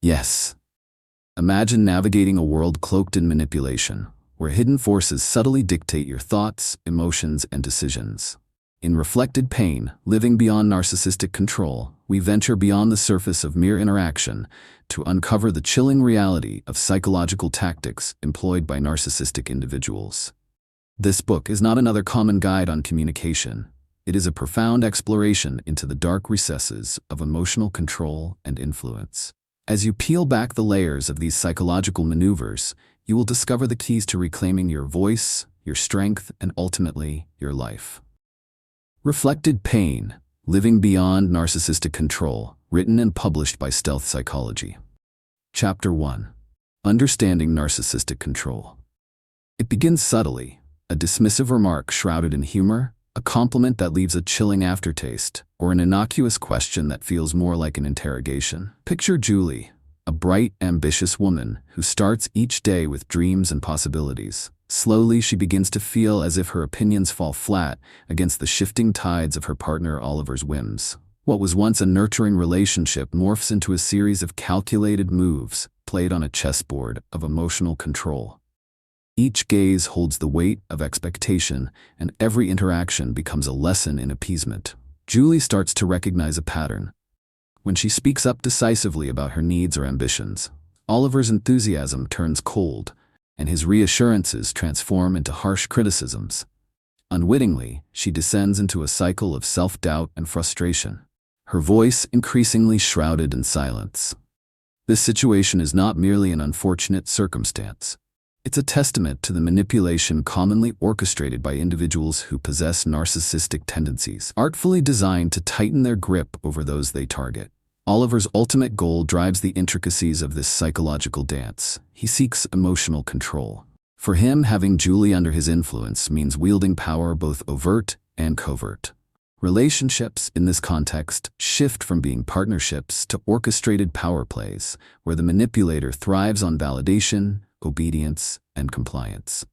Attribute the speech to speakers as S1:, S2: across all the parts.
S1: Yes. Imagine navigating a world cloaked in manipulation, where hidden forces subtly dictate your thoughts, emotions, and decisions. In Reflected Pain, Living Beyond Narcissistic Control, we venture beyond the surface of mere interaction to uncover the chilling reality of psychological tactics employed by narcissistic individuals. This book is not another common guide on communication. It is a profound exploration into the dark recesses of emotional control and influence. As you peel back the layers of these psychological maneuvers, you will discover the keys to reclaiming your voice, your strength, and ultimately, your life. Reflected Pain, Living Beyond Narcissistic Control, written and published by Stealth Psychology. Chapter 1. Understanding Narcissistic Control. It begins subtly, a dismissive remark shrouded in humor, a compliment that leaves a chilling aftertaste, or an innocuous question that feels more like an interrogation. Picture Julie, a bright, ambitious woman who starts each day with dreams and possibilities. Slowly, she begins to feel as if her opinions fall flat against the shifting tides of her partner Oliver's whims. What was once a nurturing relationship morphs into a series of calculated moves played on a chessboard of emotional control. Each gaze holds the weight of expectation, and every interaction becomes a lesson in appeasement. Julie starts to recognize a pattern. When she speaks up decisively about her needs or ambitions, Oliver's enthusiasm turns cold, and his reassurances transform into harsh criticisms. Unwittingly, she descends into a cycle of self-doubt and frustration, her voice increasingly shrouded in silence. This situation is not merely an unfortunate circumstance. It's a testament to the manipulation commonly orchestrated by individuals who possess narcissistic tendencies, artfully designed to tighten their grip over those they target. Oliver's ultimate goal drives the intricacies of this psychological dance. He seeks emotional control. For him, having Julie under his influence means wielding power both overt and covert. Relationships, in this context, shift from being partnerships to orchestrated power plays, where the manipulator thrives on validation, obedience, and compliance.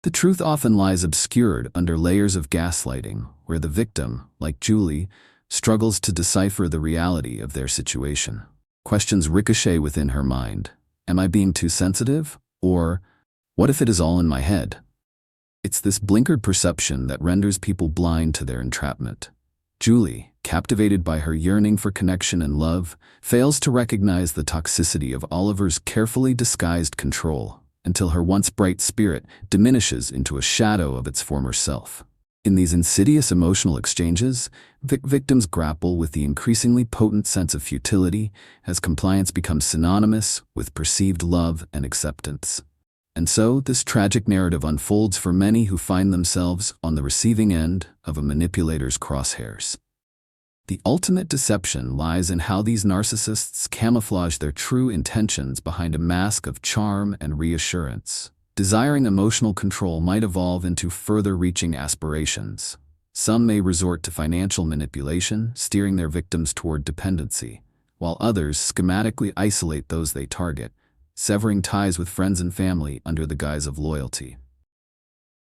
S1: The truth often lies obscured under layers of gaslighting, where the victim, like Julie, struggles to decipher the reality of their situation. Questions ricochet within her mind. Am I being too sensitive? Or, what if it is all in my head? It's this blinkered perception that renders people blind to their entrapment. Julie, captivated by her yearning for connection and love, fails to recognize the toxicity of Oliver's carefully disguised control until her once bright spirit diminishes into a shadow of its former self. In these insidious emotional exchanges, victims grapple with the increasingly potent sense of futility as compliance becomes synonymous with perceived love and acceptance. And so, this tragic narrative unfolds for many who find themselves on the receiving end of a manipulator's crosshairs. The ultimate deception lies in how these narcissists camouflage their true intentions behind a mask of charm and reassurance. Desiring emotional control might evolve into further-reaching aspirations. Some may resort to financial manipulation, steering their victims toward dependency, while others schematically isolate those they target, severing ties with friends and family under the guise of loyalty.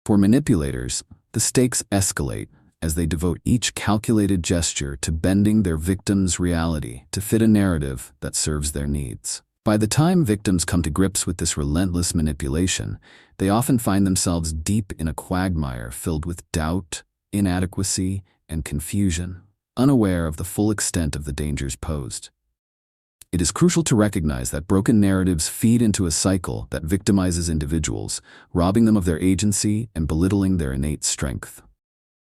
S1: For manipulators, the stakes escalate as they devote each calculated gesture to bending their victim's reality to fit a narrative that serves their needs. By the time victims come to grips with this relentless manipulation, they often find themselves deep in a quagmire filled with doubt, inadequacy, and confusion, unaware of the full extent of the dangers posed. It is crucial to recognize that broken narratives feed into a cycle that victimizes individuals, robbing them of their agency and belittling their innate strength.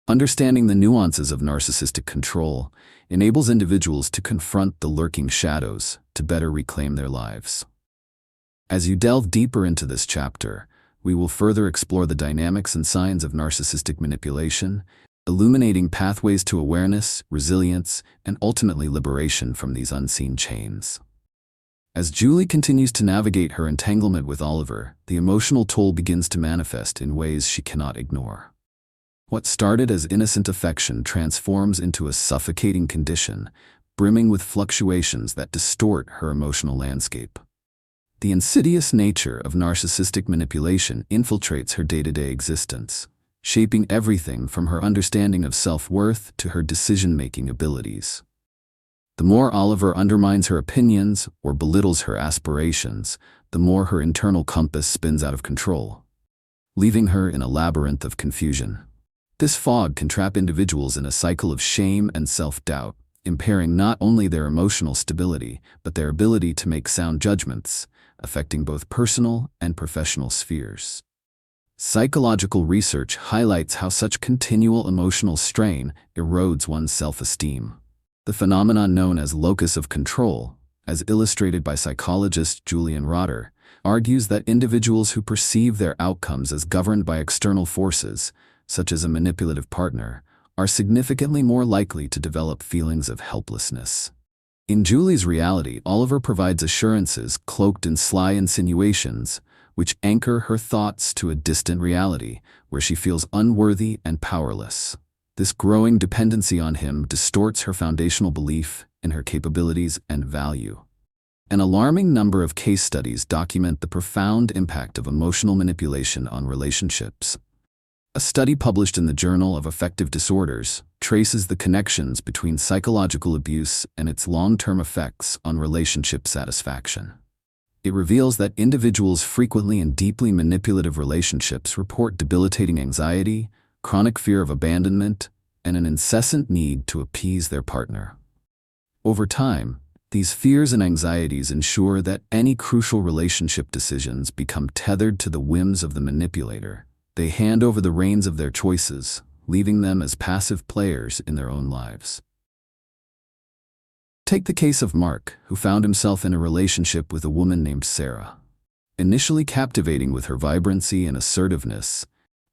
S1: Understanding the nuances of narcissistic control enables individuals to confront the lurking shadows to better reclaim their lives. As you delve deeper into this chapter, we will further explore the dynamics and signs of narcissistic manipulation, illuminating pathways to awareness, resilience, and ultimately liberation from these unseen chains. As Julie continues to navigate her entanglement with Oliver, the emotional toll begins to manifest in ways she cannot ignore. What started as innocent affection transforms into a suffocating condition, brimming with fluctuations that distort her emotional landscape. The insidious nature of narcissistic manipulation infiltrates her day-to-day existence, shaping everything from her understanding of self-worth to her decision-making abilities. The more Oliver undermines her opinions or belittles her aspirations, the more her internal compass spins out of control, leaving her in a labyrinth of confusion. This fog can trap individuals in a cycle of shame and self-doubt, impairing not only their emotional stability, but their ability to make sound judgments, affecting both personal and professional spheres. Psychological research highlights how such continual emotional strain erodes one's self-esteem. The phenomenon known as locus of control, as illustrated by psychologist Julian Rotter, argues that individuals who perceive their outcomes as governed by external forces, such as a manipulative partner, are significantly more likely to develop feelings of helplessness. In Julie's reality, Oliver provides assurances cloaked in sly insinuations, which anchor her thoughts to a distant reality where she feels unworthy and powerless. This growing dependency on him distorts her foundational belief in her capabilities and value. An alarming number of case studies document the profound impact of emotional manipulation on relationships. A study published in the Journal of Affective Disorders traces the connections between psychological abuse and its long-term effects on relationship satisfaction. It reveals that individuals frequently in deeply manipulative relationships report debilitating anxiety, chronic fear of abandonment, and an incessant need to appease their partner. Over time, these fears and anxieties ensure that any crucial relationship decisions become tethered to the whims of the manipulator. They hand over the reins of their choices, leaving them as passive players in their own lives. Take the case of Mark, who found himself in a relationship with a woman named Sarah. Initially captivating with her vibrancy and assertiveness,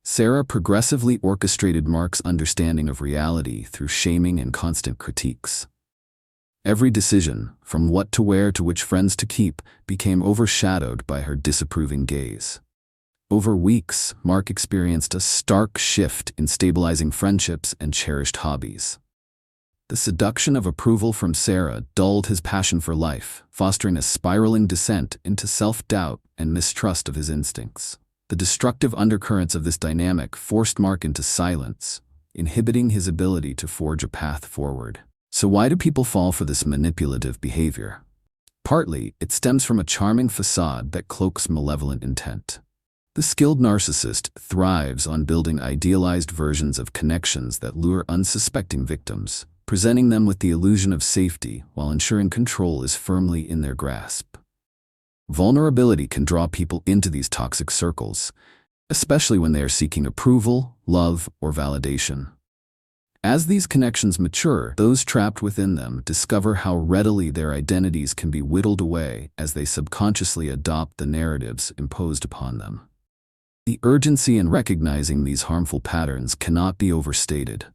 S1: Sarah progressively orchestrated Mark's understanding of reality through shaming and constant critiques. Every decision, from what to wear to which friends to keep, became overshadowed by her disapproving gaze. Over weeks, Mark experienced a stark shift in stabilizing friendships and cherished hobbies. The seduction of approval from Sarah dulled his passion for life, fostering a spiraling descent into self-doubt and mistrust of his instincts. The destructive undercurrents of this dynamic forced Mark into silence, inhibiting his ability to forge a path forward. So why do people fall for this manipulative behavior? Partly, it stems from a charming facade that cloaks malevolent intent. The skilled narcissist thrives on building idealized versions of connections that lure unsuspecting victims, presenting them with the illusion of safety while ensuring control is firmly in their grasp. Vulnerability can draw people into these toxic circles, especially when they are seeking approval, love, or validation. As these connections mature, those trapped within them discover how readily their identities can be whittled away as they subconsciously adopt the narratives imposed upon them. The urgency in recognizing these harmful patterns cannot be overstated.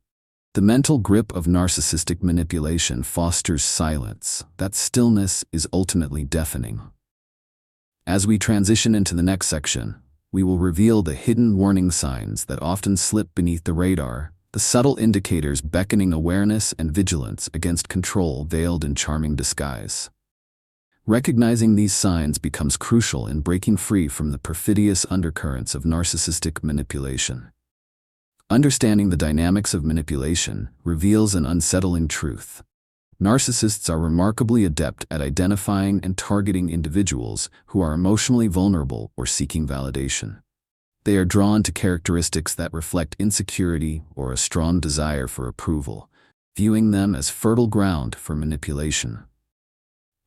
S1: The mental grip of narcissistic manipulation fosters silence. That stillness is ultimately deafening. As we transition into the next section, we will reveal the hidden warning signs that often slip beneath the radar, the subtle indicators beckoning awareness and vigilance against control veiled in charming disguise. Recognizing these signs becomes crucial in breaking free from the perfidious undercurrents of narcissistic manipulation. Understanding the dynamics of manipulation reveals an unsettling truth. Narcissists are remarkably adept at identifying and targeting individuals who are emotionally vulnerable or seeking validation. They are drawn to characteristics that reflect insecurity or a strong desire for approval, viewing them as fertile ground for manipulation.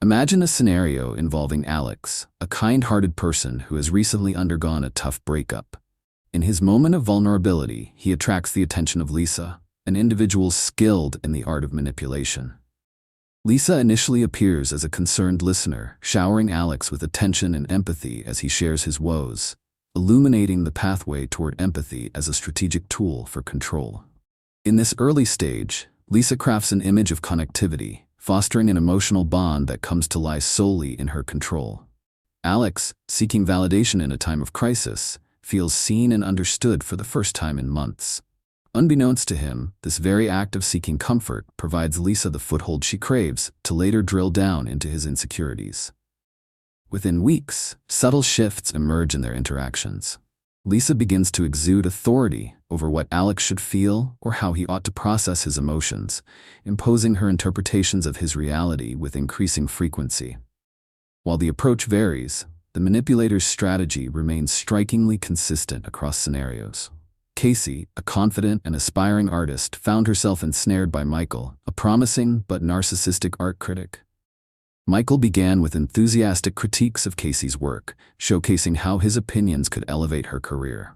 S1: Imagine a scenario involving Alex, a kind-hearted person who has recently undergone a tough breakup. In his moment of vulnerability, he attracts the attention of Lisa, an individual skilled in the art of manipulation. Lisa initially appears as a concerned listener, showering Alex with attention and empathy as he shares his woes, illuminating the pathway toward empathy as a strategic tool for control. In this early stage, Lisa crafts an image of connectivity, fostering an emotional bond that comes to lie solely in her control. Alex, seeking validation in a time of crisis, feels seen and understood for the first time in months. Unbeknownst to him, this very act of seeking comfort provides Lisa the foothold she craves to later drill down into his insecurities. Within weeks, subtle shifts emerge in their interactions. Lisa begins to exude authority over what Alex should feel or how he ought to process his emotions, imposing her interpretations of his reality with increasing frequency. While the approach varies, the manipulator's strategy remains strikingly consistent across scenarios. Casey, a confident and aspiring artist, found herself ensnared by Michael, a promising but narcissistic art critic. Michael began with enthusiastic critiques of Casey's work, showcasing how his opinions could elevate her career.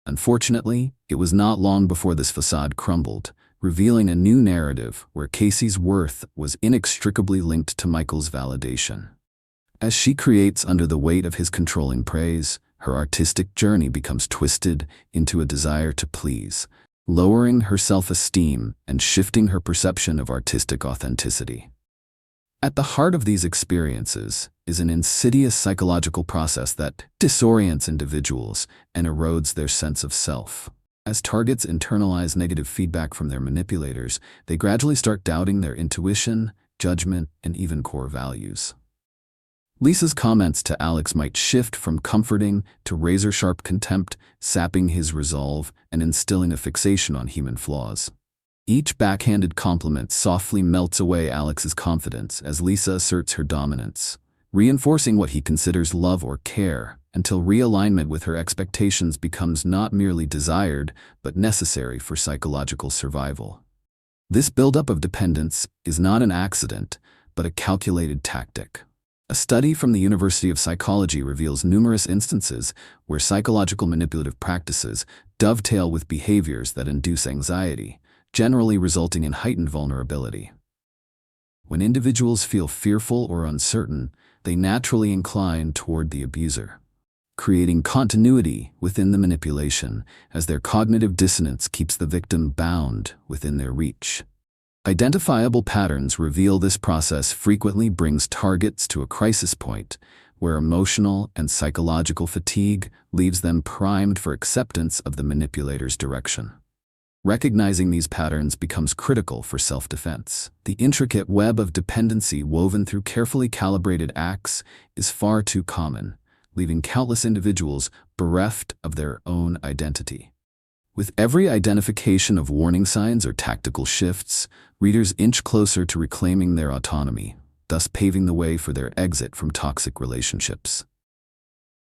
S1: Unfortunately, it was not long before this facade crumbled, revealing a new narrative where Casey's worth was inextricably linked to Michael's validation. As she creates under the weight of his controlling praise, her artistic journey becomes twisted into a desire to please, lowering her self-esteem and shifting her perception of artistic authenticity. At the heart of these experiences is an insidious psychological process that disorients individuals and erodes their sense of self. As targets internalize negative feedback from their manipulators, they gradually start doubting their intuition, judgment, and even core values. Lisa's comments to Alex might shift from comforting to razor-sharp contempt, sapping his resolve and instilling a fixation on human flaws. Each backhanded compliment softly melts away Alex's confidence as Lisa asserts her dominance, reinforcing what he considers love or care, until realignment with her expectations becomes not merely desired, but necessary for psychological survival. This buildup of dependence is not an accident, but a calculated tactic. A study from the University of Psychology reveals numerous instances where psychological manipulative practices dovetail with behaviors that induce anxiety, generally resulting in heightened vulnerability. When individuals feel fearful or uncertain, they naturally incline toward the abuser, creating continuity within the manipulation as their cognitive dissonance keeps the victim bound within their reach. Identifiable patterns reveal this process frequently brings targets to a crisis point where emotional and psychological fatigue leaves them primed for acceptance of the manipulator's direction. Recognizing these patterns becomes critical for self-defense. The intricate web of dependency woven through carefully calibrated acts is far too common, leaving countless individuals bereft of their own identity. With every identification of warning signs or tactical shifts, readers inch closer to reclaiming their autonomy, thus paving the way for their exit from toxic relationships.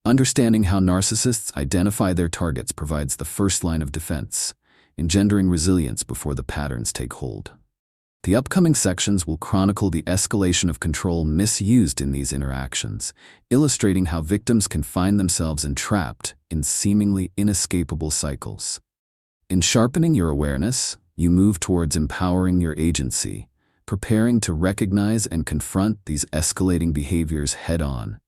S1: Understanding how narcissists identify their targets provides the first line of defense, engendering resilience before the patterns take hold. The upcoming sections will chronicle the escalation of control misused in these interactions, illustrating how victims can find themselves entrapped in seemingly inescapable cycles. In sharpening your awareness, you move towards empowering your agency, preparing to recognize and confront these escalating behaviors head-on.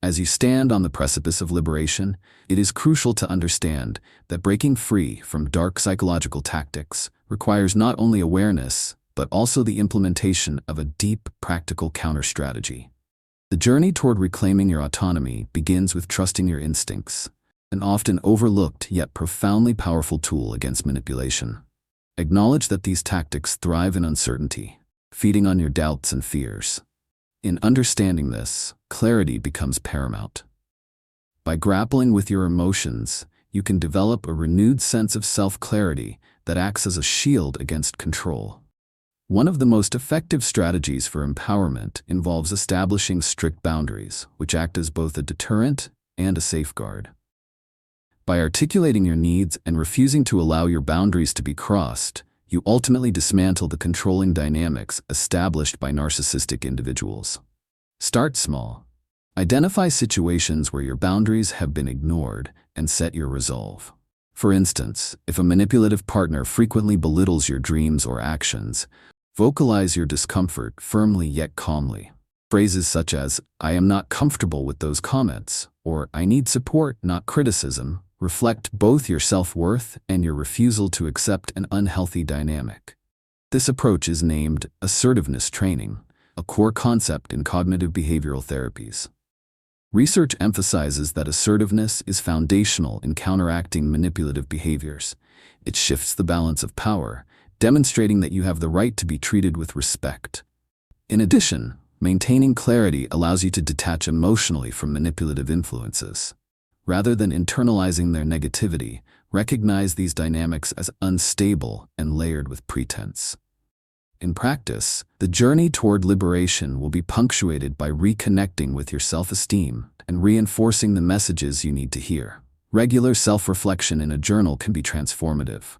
S1: As you stand on the precipice of liberation, it is crucial to understand that breaking free from dark psychological tactics requires not only awareness, but also the implementation of a deep, practical counter-strategy. The journey toward reclaiming your autonomy begins with trusting your instincts, an often overlooked yet profoundly powerful tool against manipulation. Acknowledge that these tactics thrive in uncertainty, feeding on your doubts and fears. In understanding this, clarity becomes paramount. By grappling with your emotions, you can develop a renewed sense of self-clarity that acts as a shield against control. One of the most effective strategies for empowerment involves establishing strict boundaries, which act as both a deterrent and a safeguard. By articulating your needs and refusing to allow your boundaries to be crossed, you ultimately dismantle the controlling dynamics established by narcissistic individuals. Start small. Identify situations where your boundaries have been ignored and set your resolve. For instance, if a manipulative partner frequently belittles your dreams or actions, vocalize your discomfort firmly yet calmly. Phrases such as, "I am not comfortable with those comments," or "I need support, not criticism," reflect both your self-worth and your refusal to accept an unhealthy dynamic. This approach is named assertiveness training, a core concept in cognitive behavioral therapies. Research emphasizes that assertiveness is foundational in counteracting manipulative behaviors. It shifts the balance of power, demonstrating that you have the right to be treated with respect. In addition, maintaining clarity allows you to detach emotionally from manipulative influences. Rather than internalizing their negativity, recognize these dynamics as unstable and layered with pretense. In practice, the journey toward liberation will be punctuated by reconnecting with your self-esteem and reinforcing the messages you need to hear. Regular self-reflection in a journal can be transformative.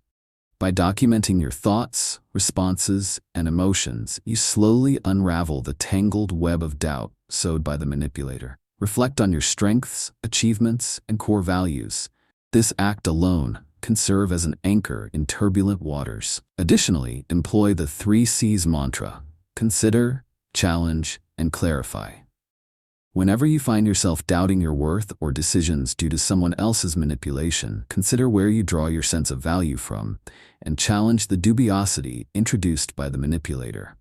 S1: By documenting your thoughts, responses, and emotions, you slowly unravel the tangled web of doubt sewed by the manipulator. Reflect on your strengths, achievements, and core values. This act alone can serve as an anchor in turbulent waters. Additionally, employ the 3 C's mantra: consider, challenge, and clarify. Whenever you find yourself doubting your worth or decisions due to someone else's manipulation, consider where you draw your sense of value from and challenge the dubiosity introduced by the manipulator.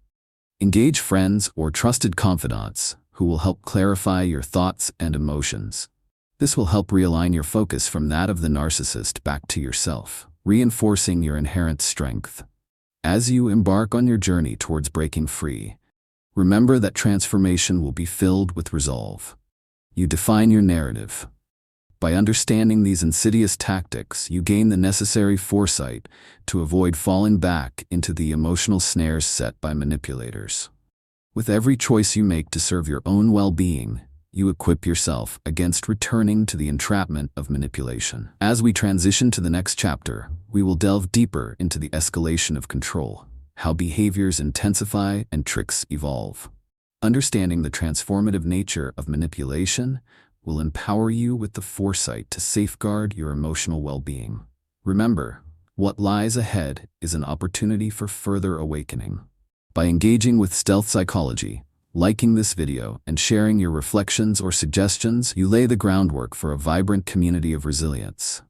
S1: Engage friends or trusted confidants who will help clarify your thoughts and emotions. This will help realign your focus from that of the narcissist back to yourself, reinforcing your inherent strength. As you embark on your journey towards breaking free, remember that transformation will be filled with resolve. You define your narrative. By understanding these insidious tactics, you gain the necessary foresight to avoid falling back into the emotional snares set by manipulators. With every choice you make to serve your own well-being, you equip yourself against returning to the entrapment of manipulation. As we transition to the next chapter, we will delve deeper into the escalation of control, how behaviors intensify and tricks evolve. Understanding the transformative nature of manipulation will empower you with the foresight to safeguard your emotional well-being. Remember, what lies ahead is an opportunity for further awakening. By engaging with stealth psychology, liking this video, and sharing your reflections or suggestions, you lay the groundwork for a vibrant community of resilience.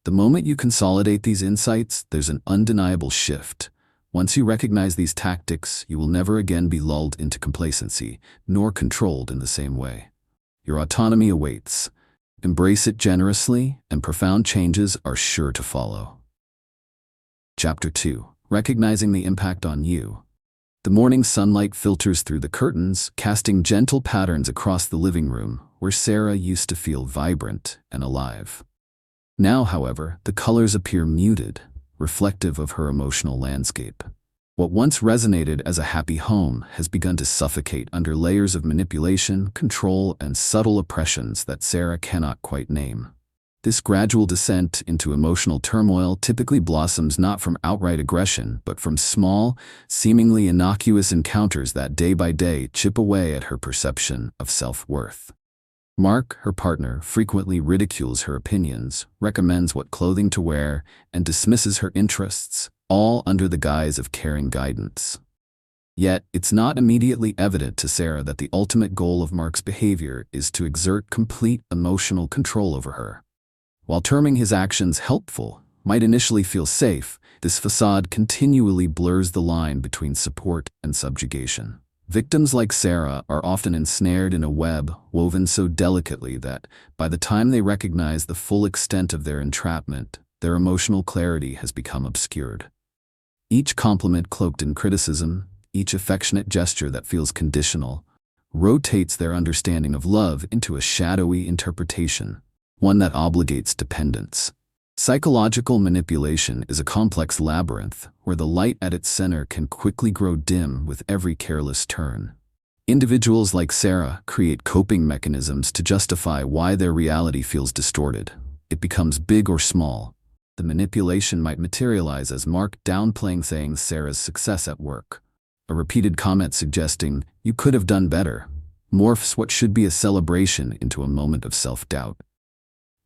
S1: The moment you consolidate these insights, there's an undeniable shift. Once you recognize these tactics, you will never again be lulled into complacency, nor controlled in the same way. Your autonomy awaits. Embrace it generously, and profound changes are sure to follow. Chapter 2. Recognizing the impact on you. The morning sunlight filters through the curtains, casting gentle patterns across the living room, where Sarah used to feel vibrant and alive. Now, however, the colors appear muted, reflective of her emotional landscape. What once resonated as a happy home has begun to suffocate under layers of manipulation, control, and subtle oppressions that Sarah cannot quite name. This gradual descent into emotional turmoil typically blossoms not from outright aggression, but from small, seemingly innocuous encounters that day by day chip away at her perception of self-worth. Mark, her partner, frequently ridicules her opinions, recommends what clothing to wear, and dismisses her interests, all under the guise of caring guidance. Yet, it's not immediately evident to Sarah that the ultimate goal of Mark's behavior is to exert complete emotional control over her. While terming his actions helpful might initially feel safe, this facade continually blurs the line between support and subjugation. Victims like Sarah are often ensnared in a web woven so delicately that, by the time they recognize the full extent of their entrapment, their emotional clarity has become obscured. Each compliment cloaked in criticism, each affectionate gesture that feels conditional, rotates their understanding of love into a shadowy interpretation, one that obligates dependence. Psychological manipulation is a complex labyrinth where the light at its center can quickly grow dim with every careless turn. Individuals like Sarah create coping mechanisms to justify why their reality feels distorted. It becomes big or small. The manipulation might materialize as Mark downplaying Sarah's success at work. A repeated comment suggesting, "You could have done better," morphs what should be a celebration into a moment of self-doubt.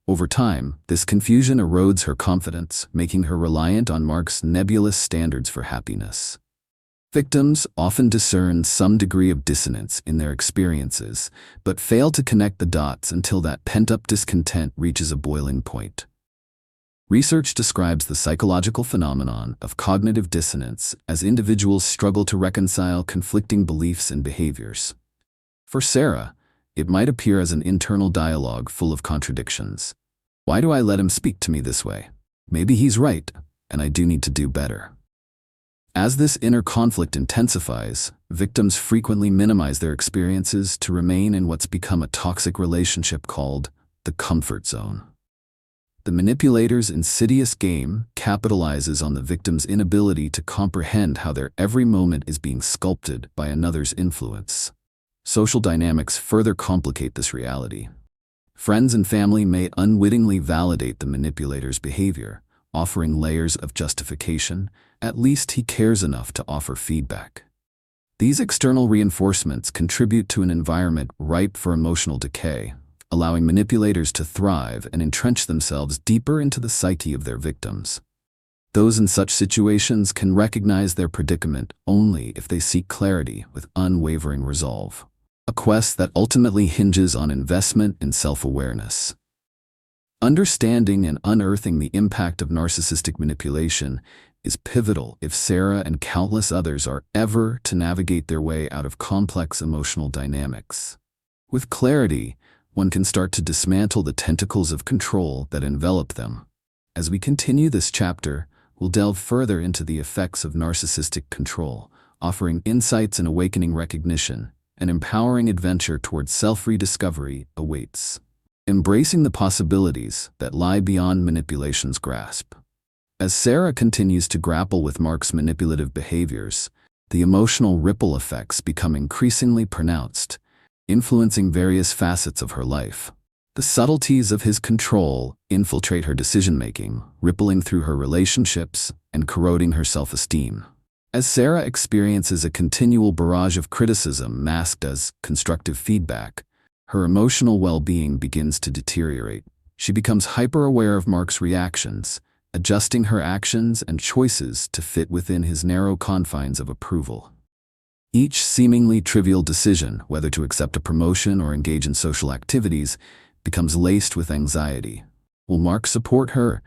S1: Over time, this confusion erodes her confidence, making her reliant on Mark's nebulous standards for happiness. Victims often discern some degree of dissonance in their experiences, but fail to connect the dots until that pent-up discontent reaches a boiling point. Research describes the psychological phenomenon of cognitive dissonance as individuals struggle to reconcile conflicting beliefs and behaviors. For Sarah, it might appear as an internal dialogue full of contradictions. Why do I let him speak to me this way? Maybe he's right, and I do need to do better. As this inner conflict intensifies, victims frequently minimize their experiences to remain in what's become a toxic relationship called the comfort zone. The manipulator's insidious game capitalizes on the victim's inability to comprehend how their every moment is being sculpted by another's influence. Social dynamics further complicate this reality. Friends and family may unwittingly validate the manipulator's behavior, offering layers of justification. At least he cares enough to offer feedback. These external reinforcements contribute to an environment ripe for emotional decay, allowing manipulators to thrive and entrench themselves deeper into the psyche of their victims. Those in such situations can recognize their predicament only if they seek clarity with unwavering resolve, a quest that ultimately hinges on investment in self-awareness. Understanding and unearthing the impact of narcissistic manipulation is pivotal if Sarah and countless others are ever to navigate their way out of complex emotional dynamics. With clarity, one can start to dismantle the tentacles of control that envelop them. As we continue this chapter, we'll delve further into the effects of narcissistic control, offering insights and awakening recognition. An empowering adventure towards self-rediscovery awaits, embracing the possibilities that lie beyond manipulation's grasp. As Sarah continues to grapple with Mark's manipulative behaviors, the emotional ripple effects become increasingly pronounced, influencing various facets of her life. The subtleties of his control infiltrate her decision-making, rippling through her relationships and corroding her self-esteem. As Sarah experiences a continual barrage of criticism masked as constructive feedback, her emotional well-being begins to deteriorate. She becomes hyper-aware of Mark's reactions, adjusting her actions and choices to fit within his narrow confines of approval. Each seemingly trivial decision, whether to accept a promotion or engage in social activities, becomes laced with anxiety. Will Mark support her,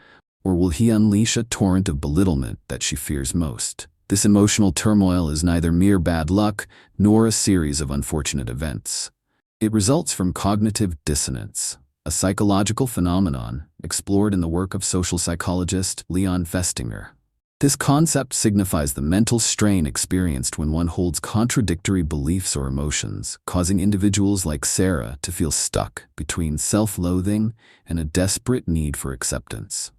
S1: or will he unleash a torrent of belittlement that she fears most? This emotional turmoil is neither mere bad luck nor a series of unfortunate events. It results from cognitive dissonance, a psychological phenomenon explored in the work of social psychologist Leon Festinger. This concept signifies the mental strain experienced when one holds contradictory beliefs or emotions, causing individuals like Sarah to feel stuck between self-loathing and a desperate need for acceptance.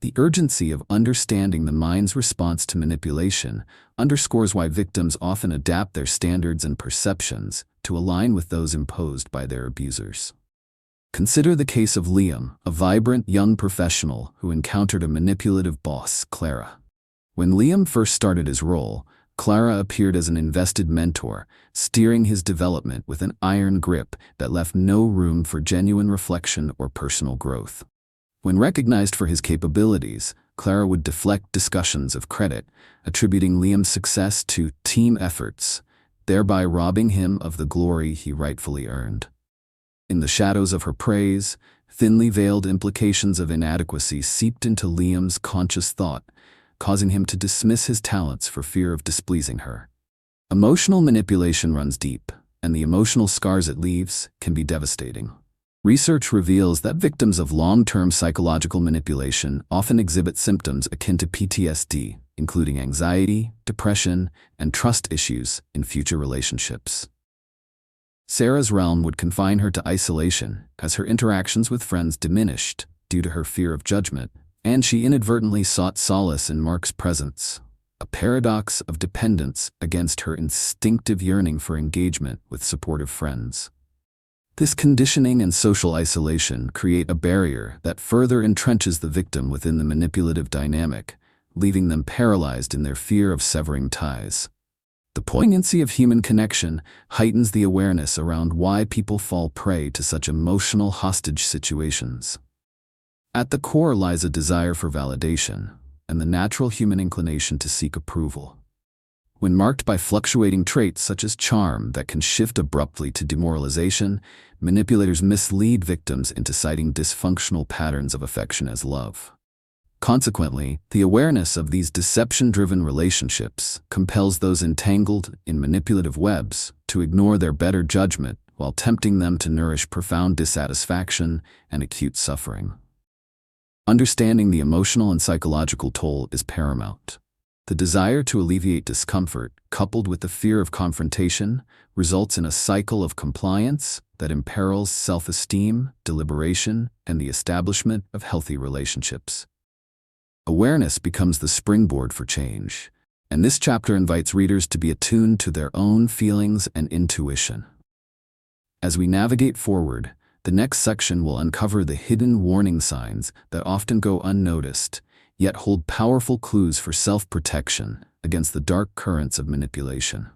S1: The urgency of understanding the mind's response to manipulation underscores why victims often adapt their standards and perceptions to align with those imposed by their abusers. Consider the case of Liam, a vibrant young professional who encountered a manipulative boss, Clara. When Liam first started his role, Clara appeared as an invested mentor, steering his development with an iron grip that left no room for genuine reflection or personal growth. When recognized for his capabilities, Clara would deflect discussions of credit, attributing Liam's success to team efforts, thereby robbing him of the glory he rightfully earned. In the shadows of her praise, thinly veiled implications of inadequacy seeped into Liam's conscious thought, causing him to dismiss his talents for fear of displeasing her. Emotional manipulation runs deep, and the emotional scars it leaves can be devastating. Research reveals that victims of long-term psychological manipulation often exhibit symptoms akin to PTSD, including anxiety, depression, and trust issues in future relationships. Sarah's realm would confine her to isolation as her interactions with friends diminished due to her fear of judgment, and she inadvertently sought solace in Mark's presence, a paradox of dependence against her instinctive yearning for engagement with supportive friends. This conditioning and social isolation create a barrier that further entrenches the victim within the manipulative dynamic, leaving them paralyzed in their fear of severing ties. The poignancy of human connection heightens the awareness around why people fall prey to such emotional hostage situations. At the core lies a desire for validation and the natural human inclination to seek approval. When marked by fluctuating traits such as charm that can shift abruptly to demoralization, manipulators mislead victims into citing dysfunctional patterns of affection as love. Consequently, the awareness of these deception-driven relationships compels those entangled in manipulative webs to ignore their better judgment while tempting them to nourish profound dissatisfaction and acute suffering. Understanding the emotional and psychological toll is paramount. The desire to alleviate discomfort, coupled with the fear of confrontation, results in a cycle of compliance, that imperils self-esteem, deliberation, and the establishment of healthy relationships. Awareness becomes the springboard for change, and this chapter invites readers to be attuned to their own feelings and intuition. As we navigate forward, the next section will uncover the hidden warning signs that often go unnoticed, yet hold powerful clues for self-protection against the dark currents of manipulation.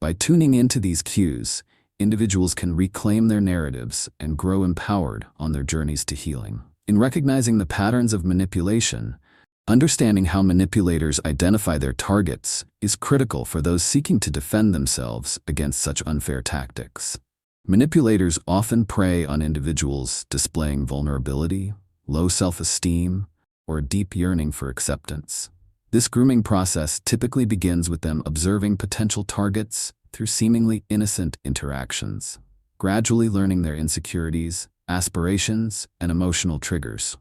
S1: By tuning into these cues, individuals can reclaim their narratives and grow empowered on their journeys to healing. In recognizing the patterns of manipulation, understanding how manipulators identify their targets is critical for those seeking to defend themselves against such unfair tactics. Manipulators often prey on individuals displaying vulnerability, low self-esteem, or a deep yearning for acceptance. This grooming process typically begins with them observing potential targets through seemingly innocent interactions, gradually learning their insecurities, aspirations, and emotional triggers.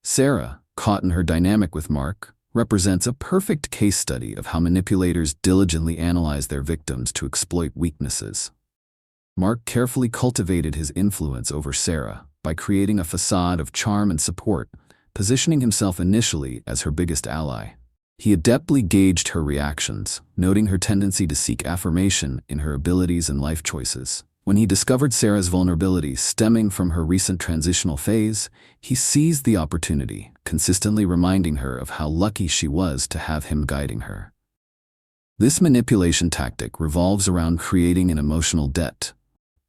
S1: Sarah, caught in her dynamic with Mark, represents a perfect case study of how manipulators diligently analyze their victims to exploit weaknesses. Mark carefully cultivated his influence over Sarah by creating a facade of charm and support, positioning himself initially as her biggest ally. He adeptly gauged her reactions, noting her tendency to seek affirmation in her abilities and life choices. When he discovered Sarah's vulnerability stemming from her recent transitional phase, he seized the opportunity, consistently reminding her of how lucky she was to have him guiding her. This manipulation tactic revolves around creating an emotional debt,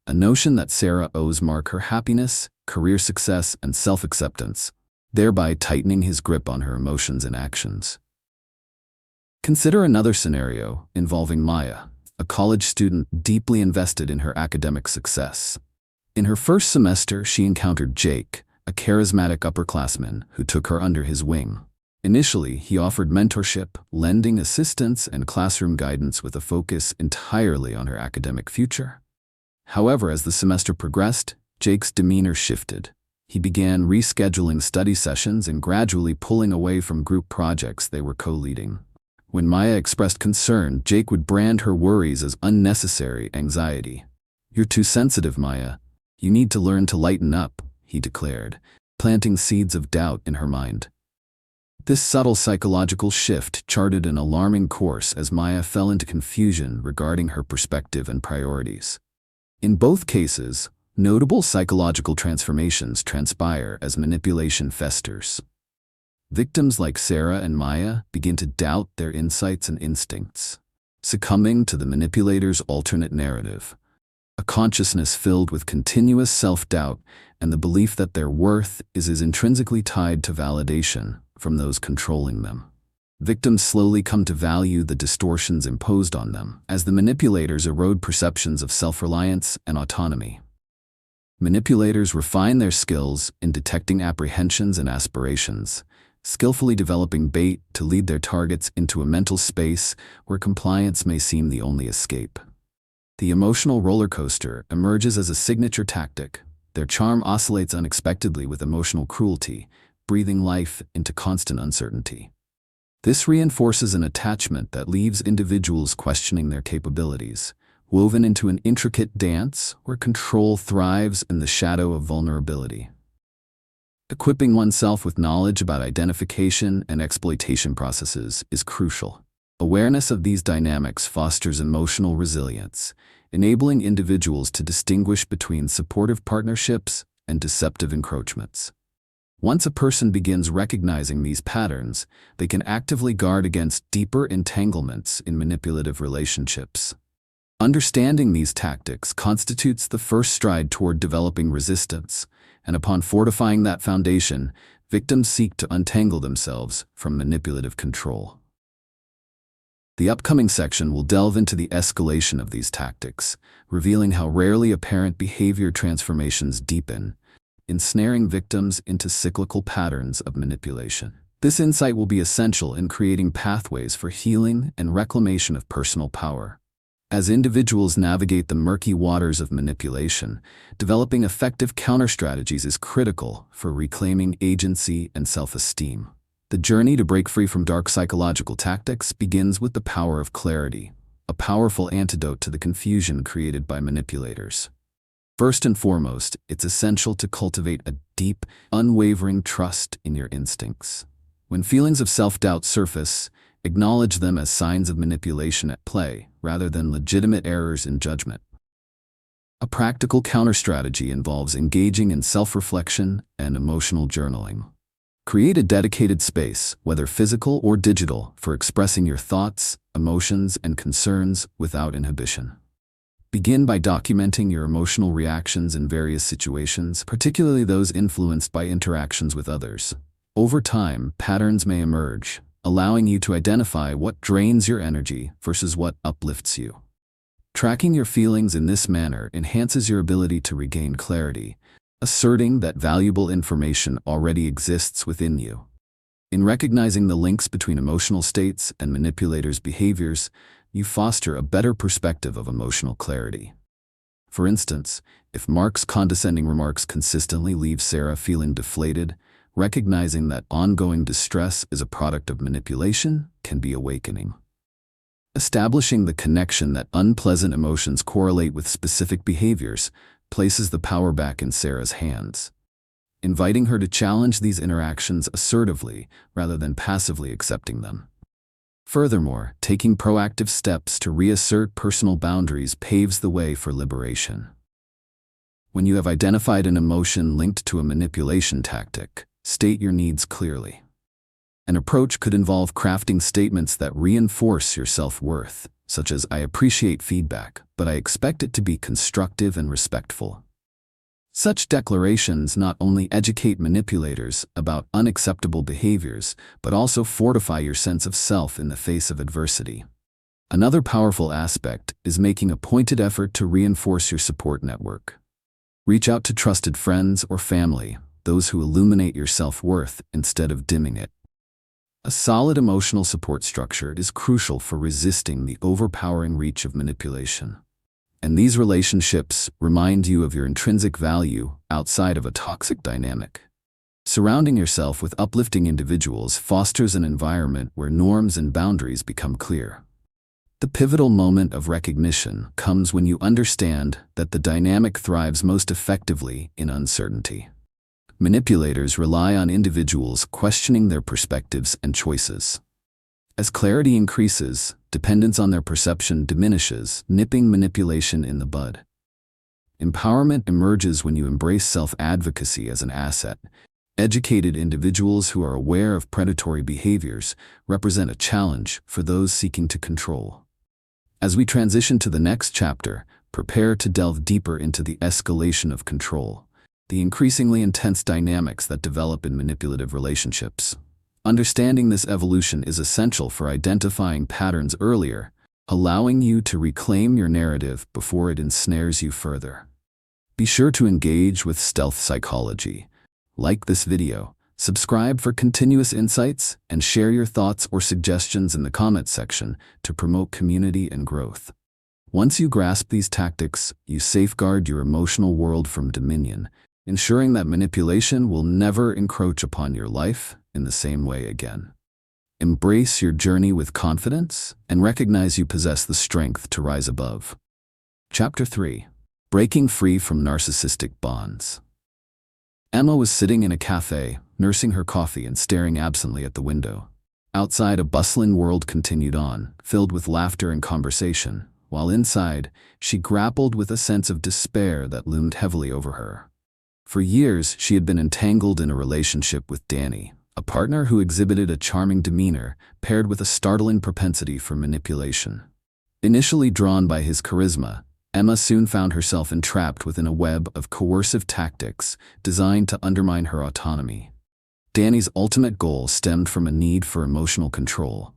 S1: a notion that Sarah owes Mark her happiness, career success, and self-acceptance, thereby tightening his grip on her emotions and actions. Consider another scenario involving Maya, a college student deeply invested in her academic success. In her first semester, she encountered Jake, a charismatic upperclassman who took her under his wing. Initially, he offered mentorship, lending assistance, and classroom guidance with a focus entirely on her academic future. However, as the semester progressed, Jake's demeanor shifted. He began rescheduling study sessions and gradually pulling away from group projects they were co-leading. When Maya expressed concern, Jake would brand her worries as unnecessary anxiety. "You're too sensitive, Maya. You need to learn to lighten up," he declared, planting seeds of doubt in her mind. This subtle psychological shift charted an alarming course as Maya fell into confusion regarding her perspective and priorities. In both cases, notable psychological transformations transpire as manipulation festers. Victims like Sarah and Maya begin to doubt their insights and instincts, succumbing to the manipulator's alternate narrative, a consciousness filled with continuous self-doubt and the belief that their worth is as intrinsically tied to validation from those controlling them. Victims slowly come to value the distortions imposed on them as the manipulators erode perceptions of self-reliance and autonomy. Manipulators refine their skills in detecting apprehensions and aspirations, skillfully developing bait to lead their targets into a mental space where compliance may seem the only escape. The emotional roller coaster emerges as a signature tactic. Their charm oscillates unexpectedly with emotional cruelty, breathing life into constant uncertainty. This reinforces an attachment that leaves individuals questioning their capabilities, woven into an intricate dance where control thrives in the shadow of vulnerability. Equipping oneself with knowledge about identification and exploitation processes is crucial. Awareness of these dynamics fosters emotional resilience, enabling individuals to distinguish between supportive partnerships and deceptive encroachments. Once a person begins recognizing these patterns, they can actively guard against deeper entanglements in manipulative relationships. Understanding these tactics constitutes the first stride toward developing resistance, and upon fortifying that foundation, victims seek to untangle themselves from manipulative control. The upcoming section will delve into the escalation of these tactics, revealing how rarely apparent behavior transformations deepen, ensnaring victims into cyclical patterns of manipulation. This insight will be essential in creating pathways for healing and reclamation of personal power. As individuals navigate the murky waters of manipulation, developing effective counter-strategies is critical for reclaiming agency and self-esteem. The journey to break free from dark psychological tactics begins with the power of clarity, a powerful antidote to the confusion created by manipulators. First and foremost, it's essential to cultivate a deep, unwavering trust in your instincts. When feelings of self-doubt surface, acknowledge them as signs of manipulation at play, rather than legitimate errors in judgment. A practical counter-strategy involves engaging in self-reflection and emotional journaling. Create a dedicated space, whether physical or digital, for expressing your thoughts, emotions, and concerns without inhibition. Begin by documenting your emotional reactions in various situations, particularly those influenced by interactions with others. Over time, patterns may emerge, allowing you to identify what drains your energy versus what uplifts you. Tracking your feelings in this manner enhances your ability to regain clarity, asserting that valuable information already exists within you. In recognizing the links between emotional states and manipulators' behaviors, you foster a better perspective of emotional clarity. For instance, if Mark's condescending remarks consistently leave Sarah feeling deflated, recognizing that ongoing distress is a product of manipulation can be awakening. Establishing the connection that unpleasant emotions correlate with specific behaviors places the power back in Sarah's hands, inviting her to challenge these interactions assertively rather than passively accepting them. Furthermore, taking proactive steps to reassert personal boundaries paves the way for liberation. When you have identified an emotion linked to a manipulation tactic, state your needs clearly. An approach could involve crafting statements that reinforce your self-worth, such as, "I appreciate feedback, but I expect it to be constructive and respectful." Such declarations not only educate manipulators about unacceptable behaviors, but also fortify your sense of self in the face of adversity. Another powerful aspect is making a pointed effort to reinforce your support network. Reach out to trusted friends or family, those who illuminate your self-worth instead of dimming it. A solid emotional support structure is crucial for resisting the overpowering reach of manipulation. And these relationships remind you of your intrinsic value outside of a toxic dynamic. Surrounding yourself with uplifting individuals fosters an environment where norms and boundaries become clear. The pivotal moment of recognition comes when you understand that the dynamic thrives most effectively in uncertainty. Manipulators rely on individuals questioning their perspectives and choices. As clarity increases, dependence on their perception diminishes, nipping manipulation in the bud. Empowerment emerges when you embrace self-advocacy as an asset. Educated individuals who are aware of predatory behaviors represent a challenge for those seeking to control. As we transition to the next chapter, prepare to delve deeper into the escalation of control, the increasingly intense dynamics that develop in manipulative relationships. Understanding this evolution is essential for identifying patterns earlier, allowing you to reclaim your narrative before it ensnares you further. Be sure to engage with stealth psychology. Like this video, subscribe for continuous insights, and share your thoughts or suggestions in the comments section to promote community and growth. Once you grasp these tactics, you safeguard your emotional world from dominion, ensuring that manipulation will never encroach upon your life in the same way again. Embrace your journey with confidence and recognize you possess the strength to rise above. Chapter 3. Breaking Free from Narcissistic Bonds. Emma was sitting in a cafe, nursing her coffee and staring absently at the window. Outside, a bustling world continued on, filled with laughter and conversation, while inside, she grappled with a sense of despair that loomed heavily over her. For years, she had been entangled in a relationship with Danny, a partner who exhibited a charming demeanor paired with a startling propensity for manipulation. Initially drawn by his charisma, Emma soon found herself entrapped within a web of coercive tactics designed to undermine her autonomy. Danny's ultimate goal stemmed from a need for emotional control,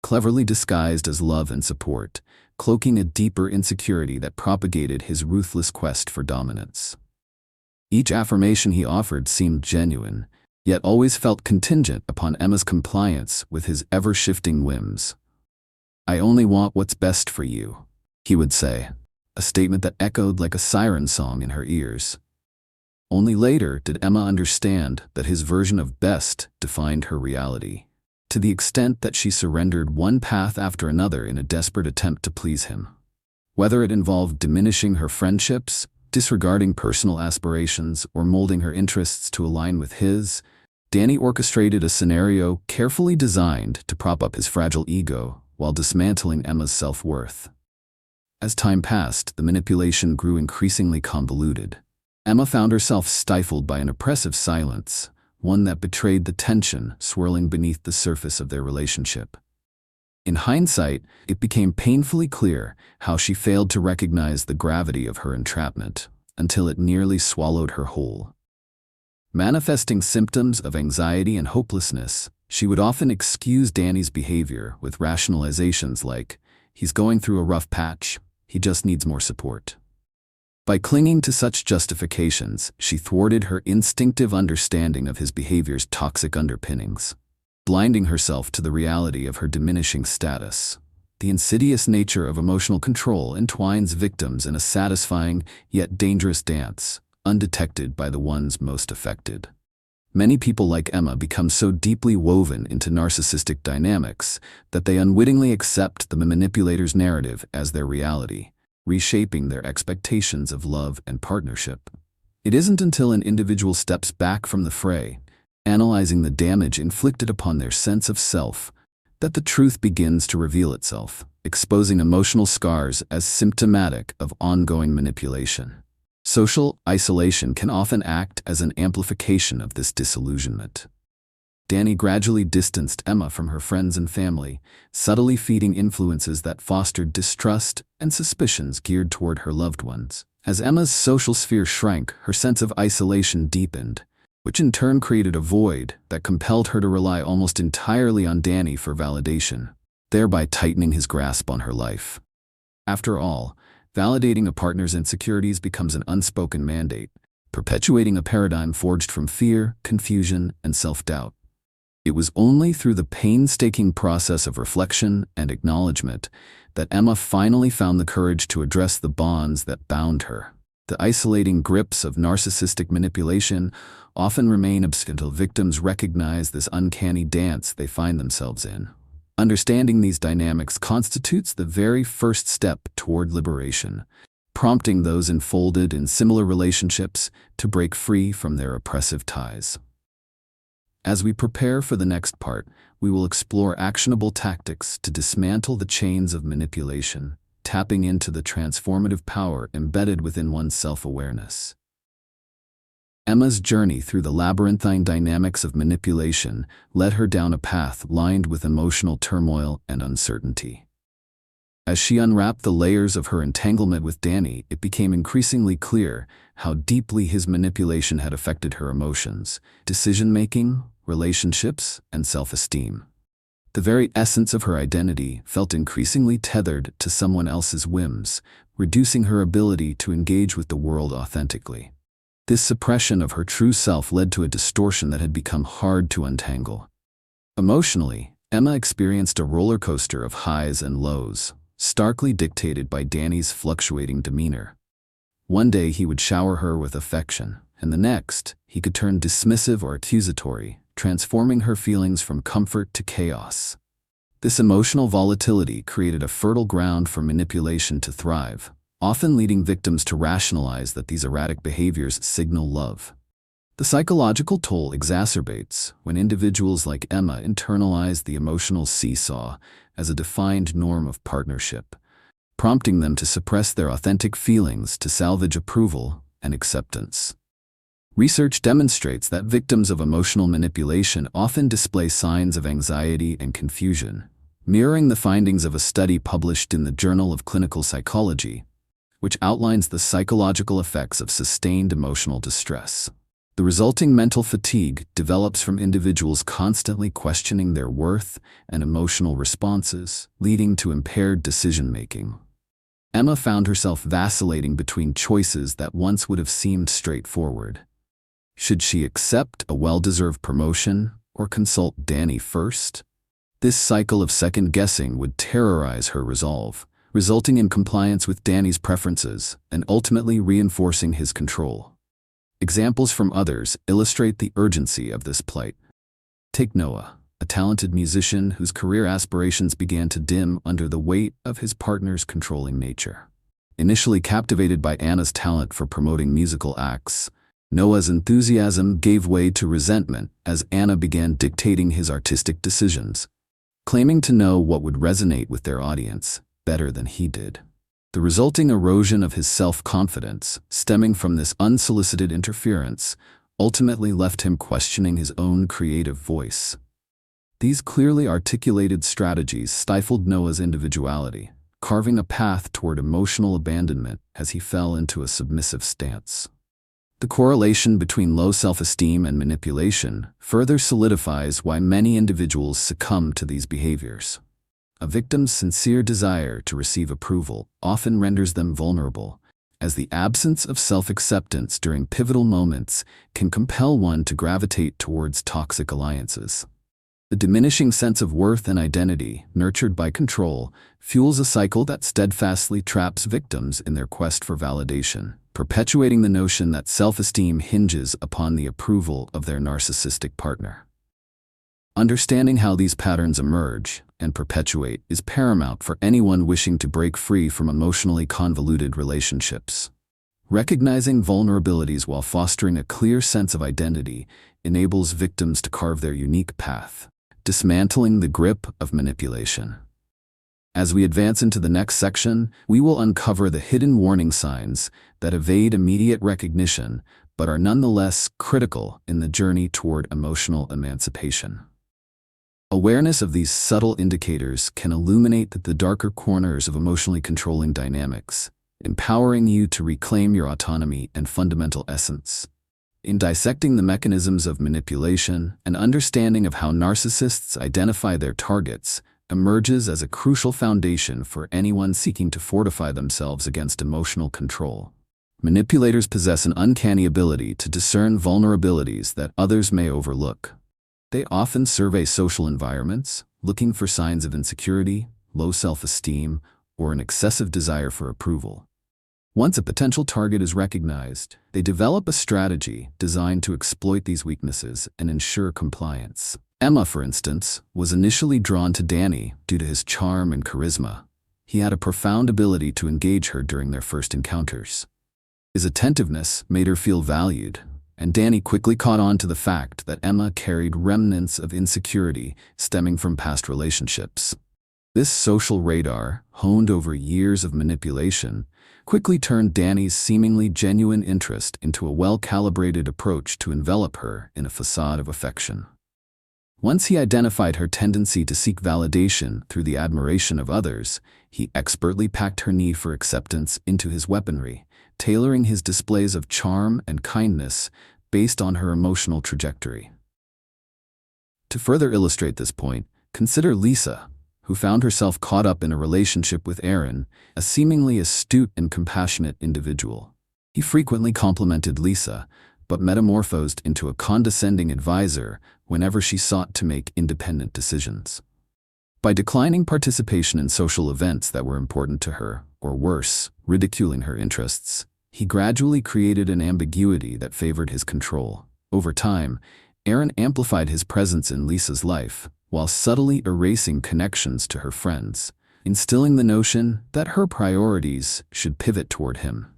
S1: cleverly disguised as love and support, cloaking a deeper insecurity that propagated his ruthless quest for dominance. Each affirmation he offered seemed genuine, yet always felt contingent upon Emma's compliance with his ever-shifting whims. "I only want what's best for you," he would say, a statement that echoed like a siren song in her ears. Only later did Emma understand that his version of best defined her reality, to the extent that she surrendered one path after another in a desperate attempt to please him. Whether it involved diminishing her friendships, Disregarding personal aspirations or molding her interests to align with his, Danny orchestrated a scenario carefully designed to prop up his fragile ego while dismantling Emma's self-worth. As time passed, the manipulation grew increasingly convoluted. Emma found herself stifled by an oppressive silence, one that betrayed the tension swirling beneath the surface of their relationship. In hindsight, it became painfully clear how she failed to recognize the gravity of her entrapment until it nearly swallowed her whole. Manifesting symptoms of anxiety and hopelessness, she would often excuse Danny's behavior with rationalizations like, "He's going through a rough patch, he just needs more support." By clinging to such justifications, she thwarted her instinctive understanding of his behavior's toxic underpinnings, blinding herself to the reality of her diminishing status. The insidious nature of emotional control entwines victims in a satisfying yet dangerous dance, undetected by the ones most affected. Many people like Emma become so deeply woven into narcissistic dynamics that they unwittingly accept the manipulator's narrative as their reality, reshaping their expectations of love and partnership. It isn't until an individual steps back from the fray, analyzing the damage inflicted upon their sense of self, that the truth begins to reveal itself, exposing emotional scars as symptomatic of ongoing manipulation. Social isolation can often act as an amplification of this disillusionment. Danny gradually distanced Emma from her friends and family, subtly feeding influences that fostered distrust and suspicions geared toward her loved ones. As Emma's social sphere shrank, her sense of isolation deepened, which in turn created a void that compelled her to rely almost entirely on Danny for validation, thereby tightening his grasp on her life. After all, validating a partner's insecurities becomes an unspoken mandate, perpetuating a paradigm forged from fear, confusion, and self-doubt. It was only through the painstaking process of reflection and acknowledgement that Emma finally found the courage to address the bonds that bound her. The isolating grips of narcissistic manipulation often remain until victims recognize this uncanny dance they find themselves in. Understanding these dynamics constitutes the very first step toward liberation, prompting those enfolded in similar relationships to break free from their oppressive ties. As we prepare for the next part, we will explore actionable tactics to dismantle the chains of manipulation, tapping into the transformative power embedded within one's self-awareness. Emma's journey through the labyrinthine dynamics of manipulation led her down a path lined with emotional turmoil and uncertainty. As she unwrapped the layers of her entanglement with Danny, it became increasingly clear how deeply his manipulation had affected her emotions, decision-making, relationships, and self-esteem. The very essence of her identity felt increasingly tethered to someone else's whims, reducing her ability to engage with the world authentically. This suppression of her true self led to a distortion that had become hard to untangle. Emotionally, Emma experienced a roller coaster of highs and lows, starkly dictated by Danny's fluctuating demeanor. One day he would shower her with affection, and the next, he could turn dismissive or accusatory, transforming her feelings from comfort to chaos. This emotional volatility created a fertile ground for manipulation to thrive, often leading victims to rationalize that these erratic behaviors signal love. The psychological toll exacerbates when individuals like Emma internalize the emotional seesaw as a defined norm of partnership, prompting them to suppress their authentic feelings to salvage approval and acceptance. Research demonstrates that victims of emotional manipulation often display signs of anxiety and confusion, mirroring the findings of a study published in the Journal of Clinical Psychology, which outlines the psychological effects of sustained emotional distress. The resulting mental fatigue develops from individuals constantly questioning their worth and emotional responses, leading to impaired decision-making. Emma found herself vacillating between choices that once would have seemed straightforward. Should she accept a well-deserved promotion or consult Danny first? This cycle of second-guessing would terrorize her resolve, resulting in compliance with Danny's preferences and ultimately reinforcing his control. Examples from others illustrate the urgency of this plight. Take Noah, a talented musician whose career aspirations began to dim under the weight of his partner's controlling nature. Initially captivated by Anna's talent for promoting musical acts, Noah's enthusiasm gave way to resentment as Anna began dictating his artistic decisions, claiming to know what would resonate with their audience better than he did. The resulting erosion of his self-confidence, stemming from this unsolicited interference, ultimately left him questioning his own creative voice. These clearly articulated strategies stifled Noah's individuality, carving a path toward emotional abandonment as he fell into a submissive stance. The correlation between low self-esteem and manipulation further solidifies why many individuals succumb to these behaviors. A victim's sincere desire to receive approval often renders them vulnerable, as the absence of self-acceptance during pivotal moments can compel one to gravitate towards toxic alliances. The diminishing sense of worth and identity, nurtured by control, fuels a cycle that steadfastly traps victims in their quest for validation, perpetuating the notion that self-esteem hinges upon the approval of their narcissistic partner. Understanding how these patterns emerge and perpetuate is paramount for anyone wishing to break free from emotionally convoluted relationships. Recognizing vulnerabilities while fostering a clear sense of identity enables victims to carve their unique path, dismantling the grip of manipulation. As we advance into the next section, we will uncover the hidden warning signs that evade immediate recognition but are nonetheless critical in the journey toward emotional emancipation. Awareness of these subtle indicators can illuminate the darker corners of emotionally controlling dynamics, empowering you to reclaim your autonomy and fundamental essence. In dissecting the mechanisms of manipulation, an understanding of how narcissists identify their targets emerges as a crucial foundation for anyone seeking to fortify themselves against emotional control. Manipulators possess an uncanny ability to discern vulnerabilities that others may overlook. They often survey social environments, looking for signs of insecurity, low self-esteem, or an excessive desire for approval. Once a potential target is recognized, they develop a strategy designed to exploit these weaknesses and ensure compliance. Emma, for instance, was initially drawn to Danny due to his charm and charisma. He had a profound ability to engage her during their first encounters. His attentiveness made her feel valued, and Danny quickly caught on to the fact that Emma carried remnants of insecurity stemming from past relationships. This social radar, honed over years of manipulation, quickly turned Danny's seemingly genuine interest into a well-calibrated approach to envelop her in a facade of affection. Once he identified her tendency to seek validation through the admiration of others, he expertly packed her need for acceptance into his weaponry, tailoring his displays of charm and kindness based on her emotional trajectory. To further illustrate this point, consider Lisa, who found herself caught up in a relationship with Aaron, a seemingly astute and compassionate individual. He frequently complimented Lisa, but metamorphosed into a condescending advisor whenever she sought to make independent decisions. By declining participation in social events that were important to her, or worse, ridiculing her interests, he gradually created an ambiguity that favored his control. Over time, Aaron amplified his presence in Lisa's life, while subtly erasing connections to her friends, instilling the notion that her priorities should pivot toward him.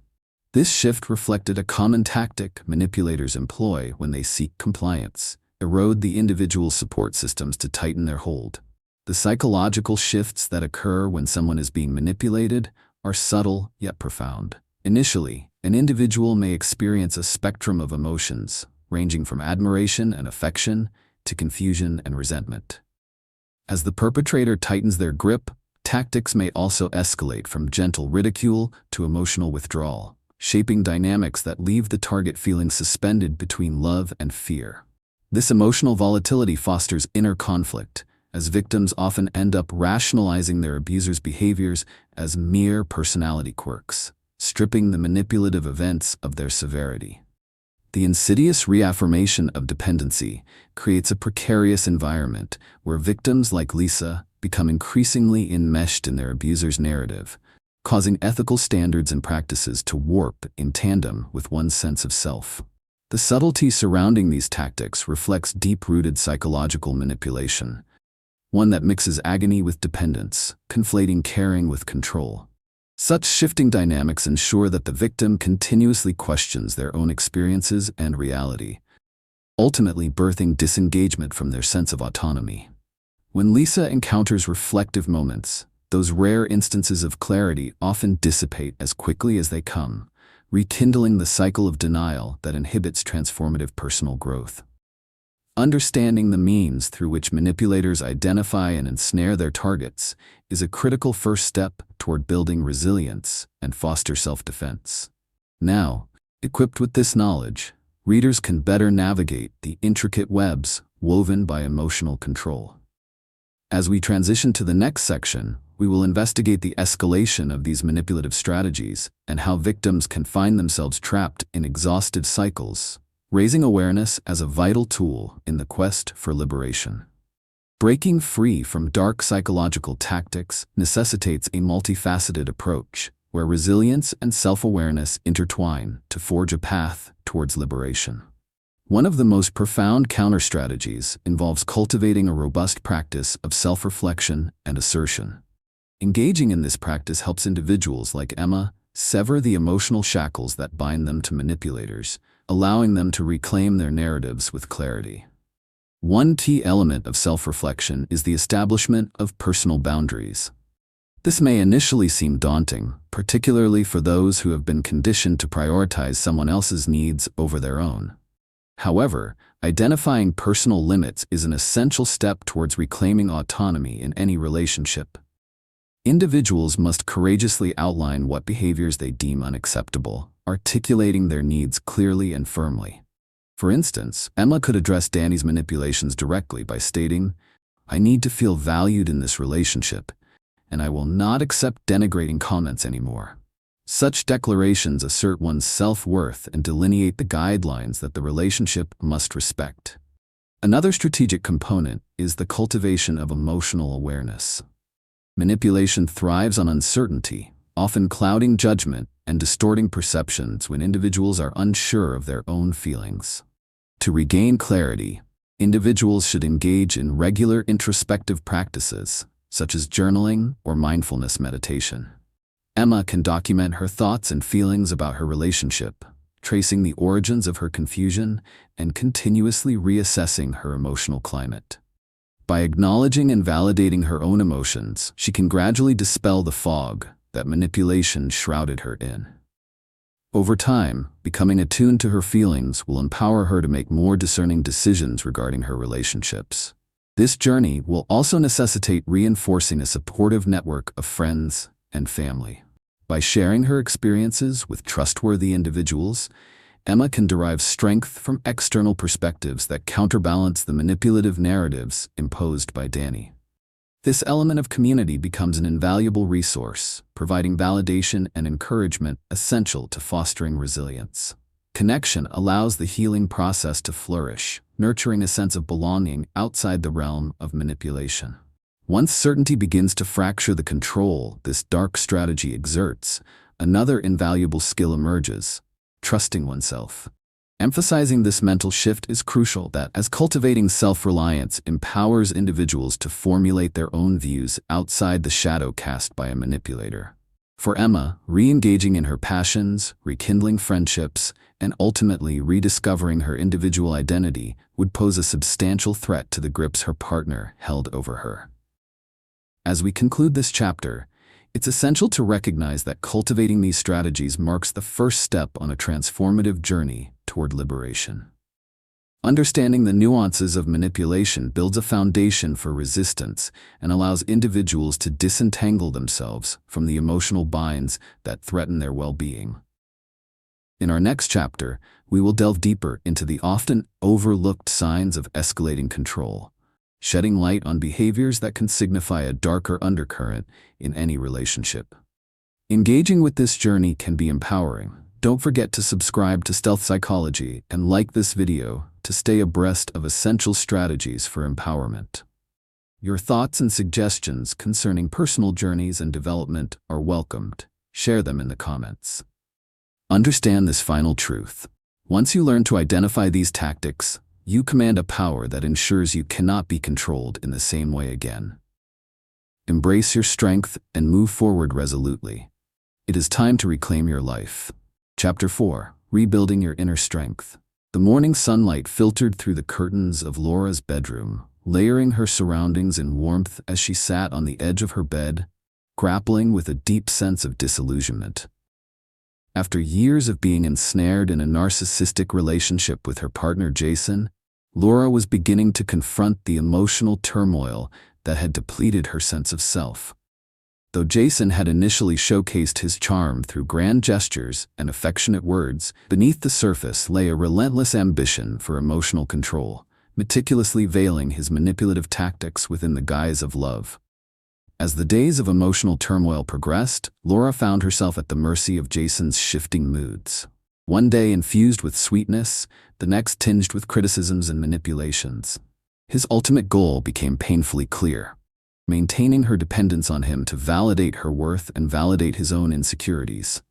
S1: This shift reflected a common tactic manipulators employ when they seek compliance: erode the individual's support systems to tighten their hold. The psychological shifts that occur when someone is being manipulated are subtle yet profound. Initially, an individual may experience a spectrum of emotions, ranging from admiration and affection to confusion and resentment. As the perpetrator tightens their grip, tactics may also escalate from gentle ridicule to emotional withdrawal, shaping dynamics that leave the target feeling suspended between love and fear. This emotional volatility fosters inner conflict, as victims often end up rationalizing their abuser's behaviors as mere personality quirks, stripping the manipulative events of their severity. The insidious reaffirmation of dependency creates a precarious environment where victims like Lisa become increasingly enmeshed in their abuser's narrative, causing ethical standards and practices to warp in tandem with one's sense of self. The subtlety surrounding these tactics reflects deep-rooted psychological manipulation, one that mixes agony with dependence, conflating caring with control. Such shifting dynamics ensure that the victim continuously questions their own experiences and reality, ultimately birthing disengagement from their sense of autonomy. When Lisa encounters reflective moments, those rare instances of clarity often dissipate as quickly as they come, rekindling the cycle of denial that inhibits transformative personal growth. Understanding the means through which manipulators identify and ensnare their targets is a critical first step toward building resilience and foster self-defense. Now, equipped with this knowledge, readers can better navigate the intricate webs woven by emotional control. As we transition to the next section, we will investigate the escalation of these manipulative strategies and how victims can find themselves trapped in exhaustive cycles, raising awareness as a vital tool in the quest for liberation. Breaking free from dark psychological tactics necessitates a multifaceted approach, where resilience and self-awareness intertwine to forge a path towards liberation. One of the most profound counter-strategies involves cultivating a robust practice of self-reflection and assertion. Engaging in this practice helps individuals like Emma sever the emotional shackles that bind them to manipulators, allowing them to reclaim their narratives with clarity. One key element of self-reflection is the establishment of personal boundaries. This may initially seem daunting, particularly for those who have been conditioned to prioritize someone else's needs over their own. However, identifying personal limits is an essential step towards reclaiming autonomy in any relationship. Individuals must courageously outline what behaviors they deem unacceptable, articulating their needs clearly and firmly. For instance, Emma could address Danny's manipulations directly by stating, "I need to feel valued in this relationship, and I will not accept denigrating comments anymore." Such declarations assert one's self-worth and delineate the guidelines that the relationship must respect. Another strategic component is the cultivation of emotional awareness. Manipulation thrives on uncertainty, often clouding judgment and distorting perceptions when individuals are unsure of their own feelings. To regain clarity, individuals should engage in regular introspective practices, such as journaling or mindfulness meditation. Emma can document her thoughts and feelings about her relationship, tracing the origins of her confusion and continuously reassessing her emotional climate. By acknowledging and validating her own emotions, she can gradually dispel the fog that manipulation shrouded her in. Over time, becoming attuned to her feelings will empower her to make more discerning decisions regarding her relationships. This journey will also necessitate reinforcing a supportive network of friends and family. By sharing her experiences with trustworthy individuals, Emma can derive strength from external perspectives that counterbalance the manipulative narratives imposed by Danny. This element of community becomes an invaluable resource, providing validation and encouragement essential to fostering resilience. Connection allows the healing process to flourish, nurturing a sense of belonging outside the realm of manipulation. Once certainty begins to fracture the control this dark strategy exerts, another invaluable skill emerges: trusting oneself. Emphasizing this mental shift is crucial that, as cultivating self-reliance empowers individuals to formulate their own views outside the shadow cast by a manipulator. For Emma, re-engaging in her passions, rekindling friendships, and ultimately rediscovering her individual identity would pose a substantial threat to the grips her partner held over her. As we conclude this chapter, it's essential to recognize that cultivating these strategies marks the first step on a transformative journey toward liberation. Understanding the nuances of manipulation builds a foundation for resistance and allows individuals to disentangle themselves from the emotional binds that threaten their well-being. In our next chapter, we will delve deeper into the often overlooked signs of escalating control, shedding light on behaviors that can signify a darker undercurrent in any relationship. Engaging with this journey can be empowering. Don't forget to subscribe to Stealth Psychology and like this video to stay abreast of essential strategies for empowerment. Your thoughts and suggestions concerning personal journeys and development are welcomed. Share them in the comments. Understand this final truth. Once you learn to identify these tactics, you command a power that ensures you cannot be controlled in the same way again. Embrace your strength and move forward resolutely. It is time to reclaim your life. Chapter 4. Rebuilding Your Inner Strength. The morning sunlight filtered through the curtains of Laura's bedroom, layering her surroundings in warmth as she sat on the edge of her bed, grappling with a deep sense of disillusionment. After years of being ensnared in a narcissistic relationship with her partner Jason, Laura was beginning to confront the emotional turmoil that had depleted her sense of self. Though Jason had initially showcased his charm through grand gestures and affectionate words, beneath the surface lay a relentless ambition for emotional control, meticulously veiling his manipulative tactics within the guise of love. As the days of emotional turmoil progressed, Laura found herself at the mercy of Jason's shifting moods. One day infused with sweetness, the next tinged with criticisms and manipulations. His ultimate goal became painfully clear: maintaining her dependence on him to validate her worth and validate his own insecurities.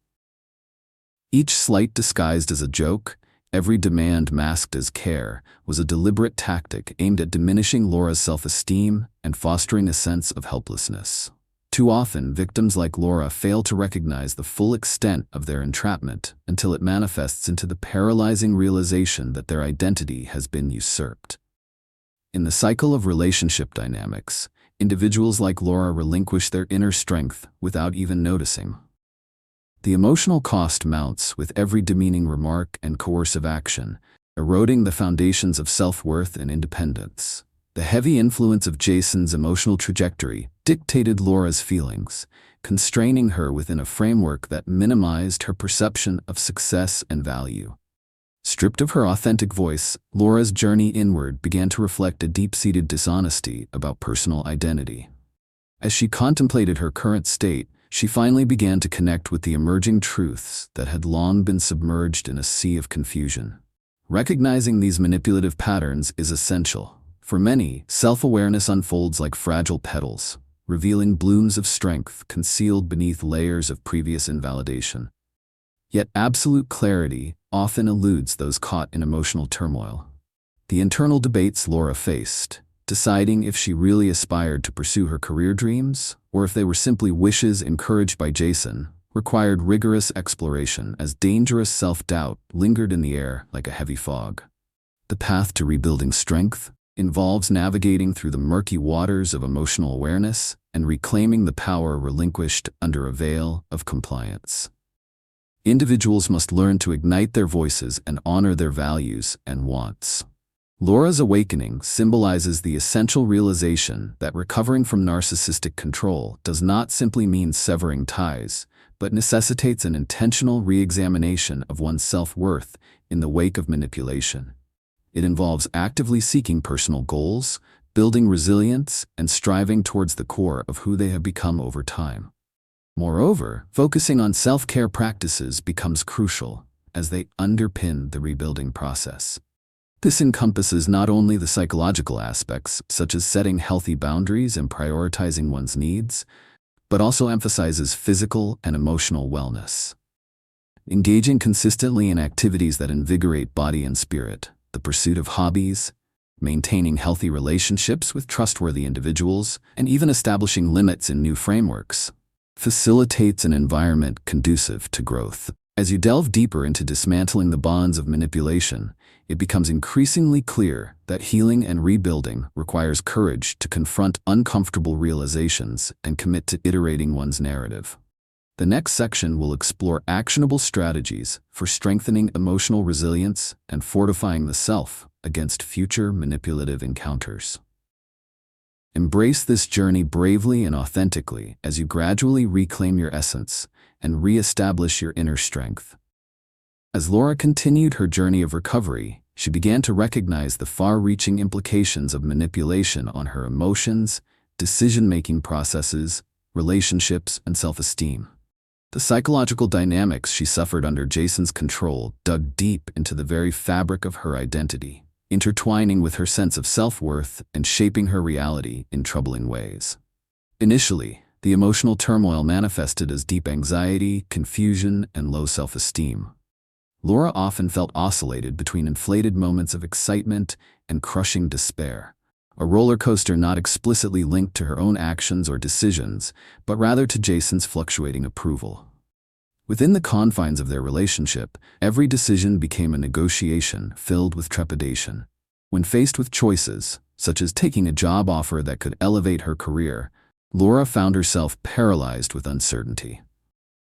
S1: Each slight disguised as a joke, every demand masked as care, was a deliberate tactic aimed at diminishing Laura's self-esteem and fostering a sense of helplessness. Too often, victims like Laura fail to recognize the full extent of their entrapment until it manifests into the paralyzing realization that their identity has been usurped. In the cycle of relationship dynamics, individuals like Laura relinquish their inner strength without even noticing. The emotional cost mounts with every demeaning remark and coercive action, eroding the foundations of self-worth and independence. The heavy influence of Jason's emotional trajectory dictated Laura's feelings, constraining her within a framework that minimized her perception of success and value. Stripped of her authentic voice, Laura's journey inward began to reflect a deep-seated dishonesty about personal identity. As she contemplated her current state, she finally began to connect with the emerging truths that had long been submerged in a sea of confusion. Recognizing these manipulative patterns is essential. For many, self-awareness unfolds like fragile petals, revealing blooms of strength concealed beneath layers of previous invalidation. Yet absolute clarity often eludes those caught in emotional turmoil. The internal debates Laura faced, deciding if she really aspired to pursue her career dreams or if they were simply wishes encouraged by Jason, required rigorous exploration as dangerous self-doubt lingered in the air like a heavy fog. The path to rebuilding strength involves navigating through the murky waters of emotional awareness and reclaiming the power relinquished under a veil of compliance. Individuals must learn to ignite their voices and honor their values and wants. Laura's awakening symbolizes the essential realization that recovering from narcissistic control does not simply mean severing ties, but necessitates an intentional re-examination of one's self-worth in the wake of manipulation. It involves actively seeking personal goals, building resilience, and striving towards the core of who they have become over time. Moreover, focusing on self-care practices becomes crucial as they underpin the rebuilding process. This encompasses not only the psychological aspects, such as setting healthy boundaries and prioritizing one's needs, but also emphasizes physical and emotional wellness. Engaging consistently in activities that invigorate body and spirit, the pursuit of hobbies, maintaining healthy relationships with trustworthy individuals, and even establishing limits in new frameworks, facilitates an environment conducive to growth. As you delve deeper into dismantling the bonds of manipulation, it becomes increasingly clear that healing and rebuilding requires courage to confront uncomfortable realizations and commit to iterating one's narrative. The next section will explore actionable strategies for strengthening emotional resilience and fortifying the self against future manipulative encounters. Embrace this journey bravely and authentically as you gradually reclaim your essence and re-establish your inner strength. As Laura continued her journey of recovery, she began to recognize the far-reaching implications of manipulation on her emotions, decision-making processes, relationships, and self-esteem. The psychological dynamics she suffered under Jason's control dug deep into the very fabric of her identity, intertwining with her sense of self-worth and shaping her reality in troubling ways. Initially, the emotional turmoil manifested as deep anxiety, confusion, and low self-esteem. Laura often felt oscillated between inflated moments of excitement and crushing despair, a roller coaster not explicitly linked to her own actions or decisions, but rather to Jason's fluctuating approval. Within the confines of their relationship, every decision became a negotiation filled with trepidation. When faced with choices, such as taking a job offer that could elevate her career, Laura found herself paralyzed with uncertainty.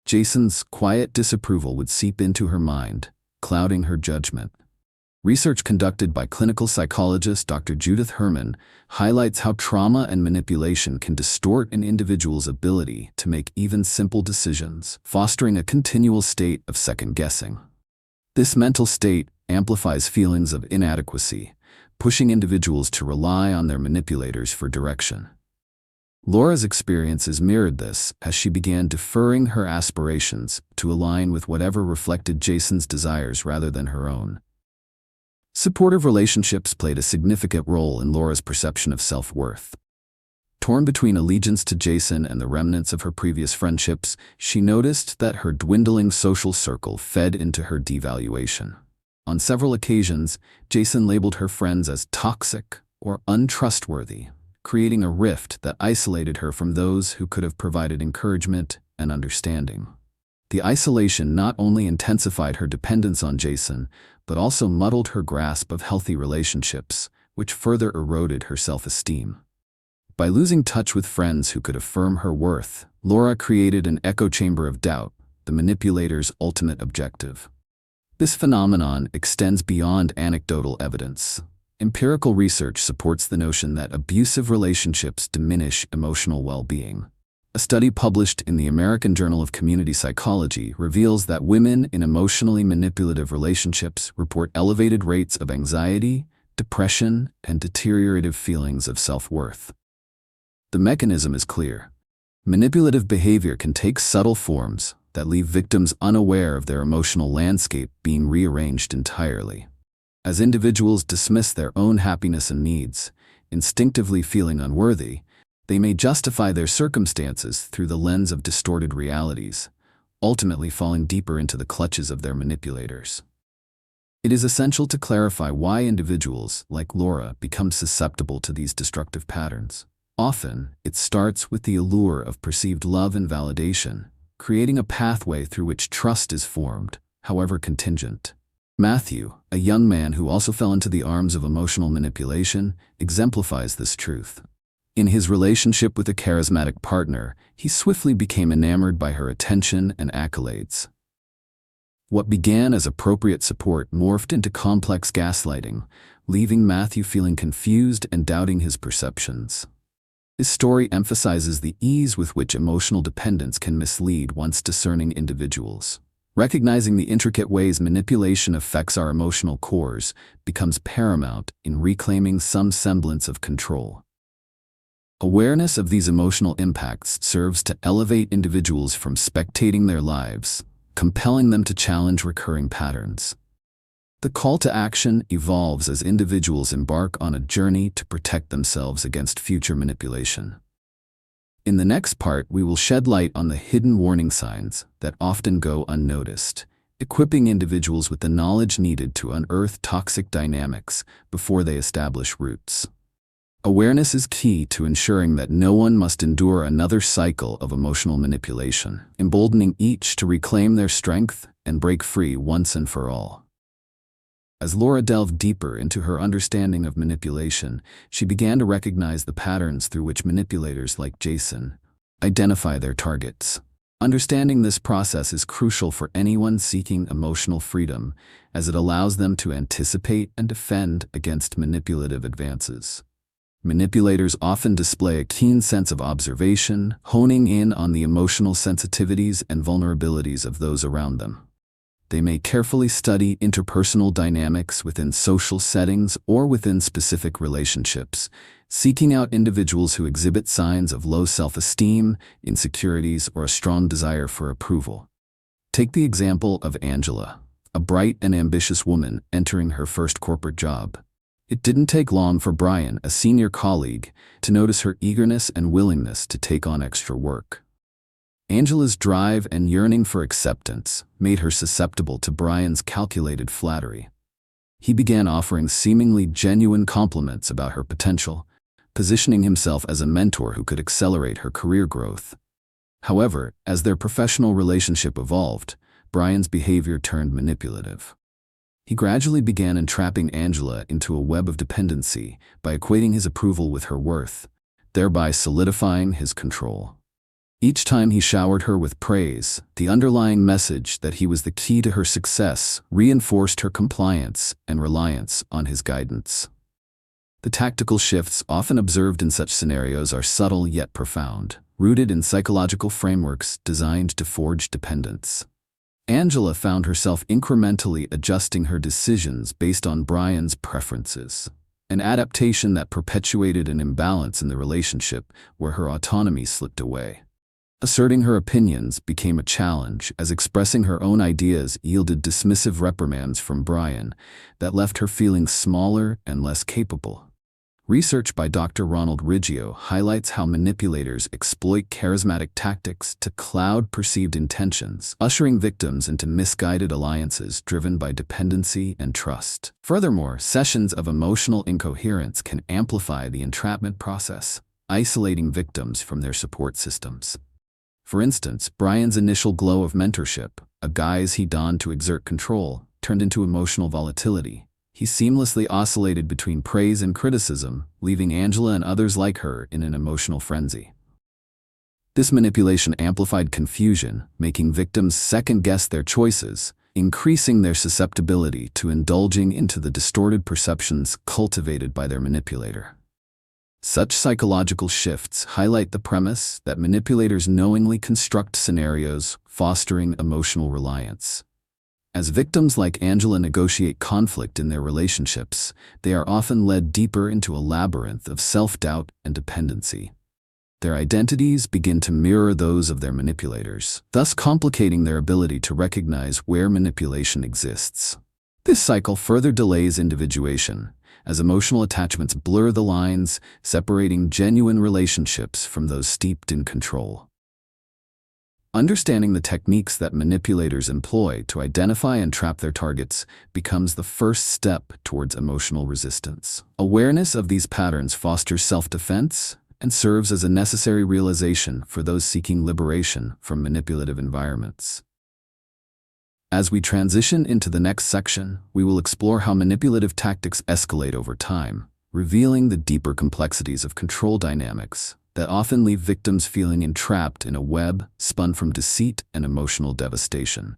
S1: Jason's quiet disapproval would seep into her mind, clouding her judgment. Research conducted by clinical psychologist Dr. Judith Herman highlights how trauma and manipulation can distort an individual's ability to make even simple decisions, fostering a continual state of second-guessing. This mental state amplifies feelings of inadequacy, pushing individuals to rely on their manipulators for direction. Laura's experiences mirrored this as she began deferring her aspirations to align with whatever reflected Jason's desires rather than her own. Supportive relationships played a significant role in Laura's perception of self-worth. Torn between allegiance to Jason and the remnants of her previous friendships, she noticed that her dwindling social circle fed into her devaluation. On several occasions, Jason labeled her friends as toxic or untrustworthy, creating a rift that isolated her from those who could have provided encouragement and understanding. The isolation not only intensified her dependence on Jason, but also muddled her grasp of healthy relationships, which further eroded her self-esteem. By losing touch with friends who could affirm her worth, Laura created an echo chamber of doubt, the manipulator's ultimate objective. This phenomenon extends beyond anecdotal evidence. Empirical research supports the notion that abusive relationships diminish emotional well-being. A study published in the American Journal of Community Psychology reveals that women in emotionally manipulative relationships report elevated rates of anxiety, depression, and deteriorative feelings of self-worth. The mechanism is clear. Manipulative behavior can take subtle forms that leave victims unaware of their emotional landscape being rearranged entirely. As individuals dismiss their own happiness and needs, instinctively feeling unworthy, they may justify their circumstances through the lens of distorted realities, ultimately falling deeper into the clutches of their manipulators. It is essential to clarify why individuals, like Laura, become susceptible to these destructive patterns. Often, it starts with the allure of perceived love and validation, creating a pathway through which trust is formed, however contingent. Matthew, a young man who also fell into the arms of emotional manipulation, exemplifies this truth. In his relationship with a charismatic partner, he swiftly became enamored by her attention and accolades. What began as appropriate support morphed into complex gaslighting, leaving Matthew feeling confused and doubting his perceptions. This story emphasizes the ease with which emotional dependence can mislead once discerning individuals. Recognizing the intricate ways manipulation affects our emotional cores becomes paramount in reclaiming some semblance of control. Awareness of these emotional impacts serves to elevate individuals from spectating their lives, compelling them to challenge recurring patterns. The call to action evolves as individuals embark on a journey to protect themselves against future manipulation. In the next part, we will shed light on the hidden warning signs that often go unnoticed, equipping individuals with the knowledge needed to unearth toxic dynamics before they establish roots. Awareness is key to ensuring that no one must endure another cycle of emotional manipulation, emboldening each to reclaim their strength and break free once and for all. As Laura delved deeper into her understanding of manipulation, she began to recognize the patterns through which manipulators like Jason identify their targets. Understanding this process is crucial for anyone seeking emotional freedom, as it allows them to anticipate and defend against manipulative advances. Manipulators often display a keen sense of observation, honing in on the emotional sensitivities and vulnerabilities of those around them. They may carefully study interpersonal dynamics within social settings or within specific relationships, seeking out individuals who exhibit signs of low self-esteem, insecurities, or a strong desire for approval. Take the example of Angela, a bright and ambitious woman entering her first corporate job. It didn't take long for Brian, a senior colleague, to notice her eagerness and willingness to take on extra work. Angela's drive and yearning for acceptance made her susceptible to Brian's calculated flattery. He began offering seemingly genuine compliments about her potential, positioning himself as a mentor who could accelerate her career growth. However, as their professional relationship evolved, Brian's behavior turned manipulative. He gradually began entrapping Angela into a web of dependency by equating his approval with her worth, thereby solidifying his control. Each time he showered her with praise, the underlying message that he was the key to her success reinforced her compliance and reliance on his guidance. The tactical shifts often observed in such scenarios are subtle yet profound, rooted in psychological frameworks designed to forge dependence. Angela found herself incrementally adjusting her decisions based on Brian's preferences, an adaptation that perpetuated an imbalance in the relationship where her autonomy slipped away. Asserting her opinions became a challenge, as expressing her own ideas yielded dismissive reprimands from Brian that left her feeling smaller and less capable. Research by Dr. Ronald Riggio highlights how manipulators exploit charismatic tactics to cloud perceived intentions, ushering victims into misguided alliances driven by dependency and trust. Furthermore, sessions of emotional incoherence can amplify the entrapment process, isolating victims from their support systems. For instance, Brian's initial glow of mentorship, a guise he donned to exert control, turned into emotional volatility. He seamlessly oscillated between praise and criticism, leaving Angela and others like her in an emotional frenzy. This manipulation amplified confusion, making victims second-guess their choices, increasing their susceptibility to indulging into the distorted perceptions cultivated by their manipulator. Such psychological shifts highlight the premise that manipulators knowingly construct scenarios fostering emotional reliance. As victims like Angela negotiate conflict in their relationships, they are often led deeper into a labyrinth of self-doubt and dependency. Their identities begin to mirror those of their manipulators, thus complicating their ability to recognize where manipulation exists. This cycle further delays individuation, as emotional attachments blur the lines, separating genuine relationships from those steeped in control. Understanding the techniques that manipulators employ to identify and trap their targets becomes the first step towards emotional resistance. Awareness of these patterns fosters self-defense and serves as a necessary realization for those seeking liberation from manipulative environments. As we transition into the next section, we will explore how manipulative tactics escalate over time, revealing the deeper complexities of control dynamics that often leave victims feeling entrapped in a web spun from deceit and emotional devastation.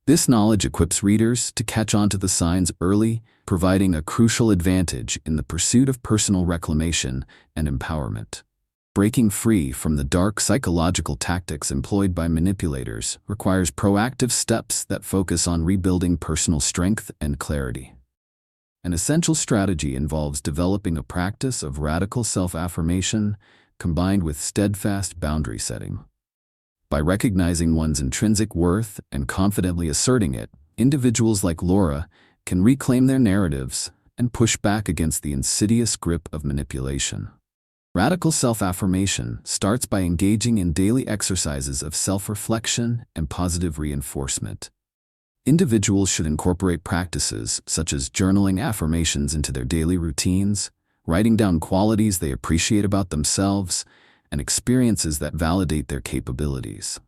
S1: This knowledge equips readers to catch on to the signs early, providing a crucial advantage in the pursuit of personal reclamation and empowerment. Breaking free from the dark psychological tactics employed by manipulators requires proactive steps that focus on rebuilding personal strength and clarity. An essential strategy involves developing a practice of radical self-affirmation combined with steadfast boundary setting. By recognizing one's intrinsic worth and confidently asserting it, individuals like Laura can reclaim their narratives and push back against the insidious grip of manipulation. Radical self-affirmation starts by engaging in daily exercises of self-reflection and positive reinforcement. Individuals should incorporate practices such as journaling affirmations into their daily routines, writing down qualities they appreciate about themselves, and experiences that validate their capabilities.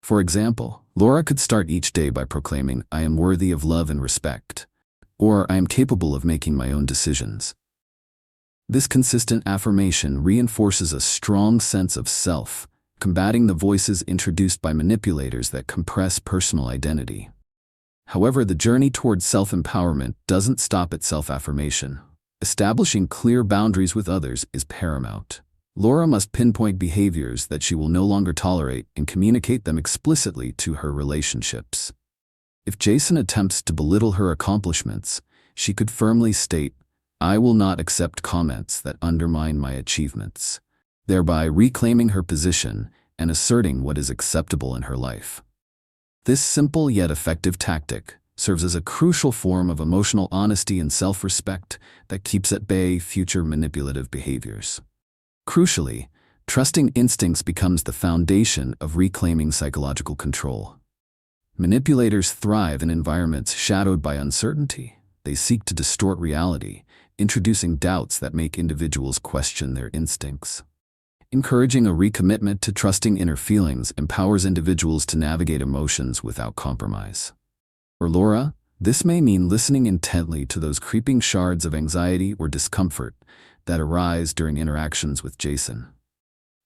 S1: For example, Laura could start each day by proclaiming, "I am worthy of love and respect," or "I am capable of making my own decisions." This consistent affirmation reinforces a strong sense of self, combating the voices introduced by manipulators that compress personal identity. However, the journey towards self-empowerment doesn't stop at self-affirmation. Establishing clear boundaries with others is paramount. Laura must pinpoint behaviors that she will no longer tolerate and communicate them explicitly to her relationships. If Jason attempts to belittle her accomplishments, she could firmly state, "I will not accept comments that undermine my achievements," thereby reclaiming her position and asserting what is acceptable in her life. This simple yet effective tactic serves as a crucial form of emotional honesty and self-respect that keeps at bay future manipulative behaviors. Crucially, trusting instincts becomes the foundation of reclaiming psychological control. Manipulators thrive in environments shadowed by uncertainty. They seek to distort reality, introducing doubts that make individuals question their instincts. Encouraging a recommitment to trusting inner feelings empowers individuals to navigate emotions without compromise. For Laura, this may mean listening intently to those creeping shards of anxiety or discomfort that arise during interactions with Jason.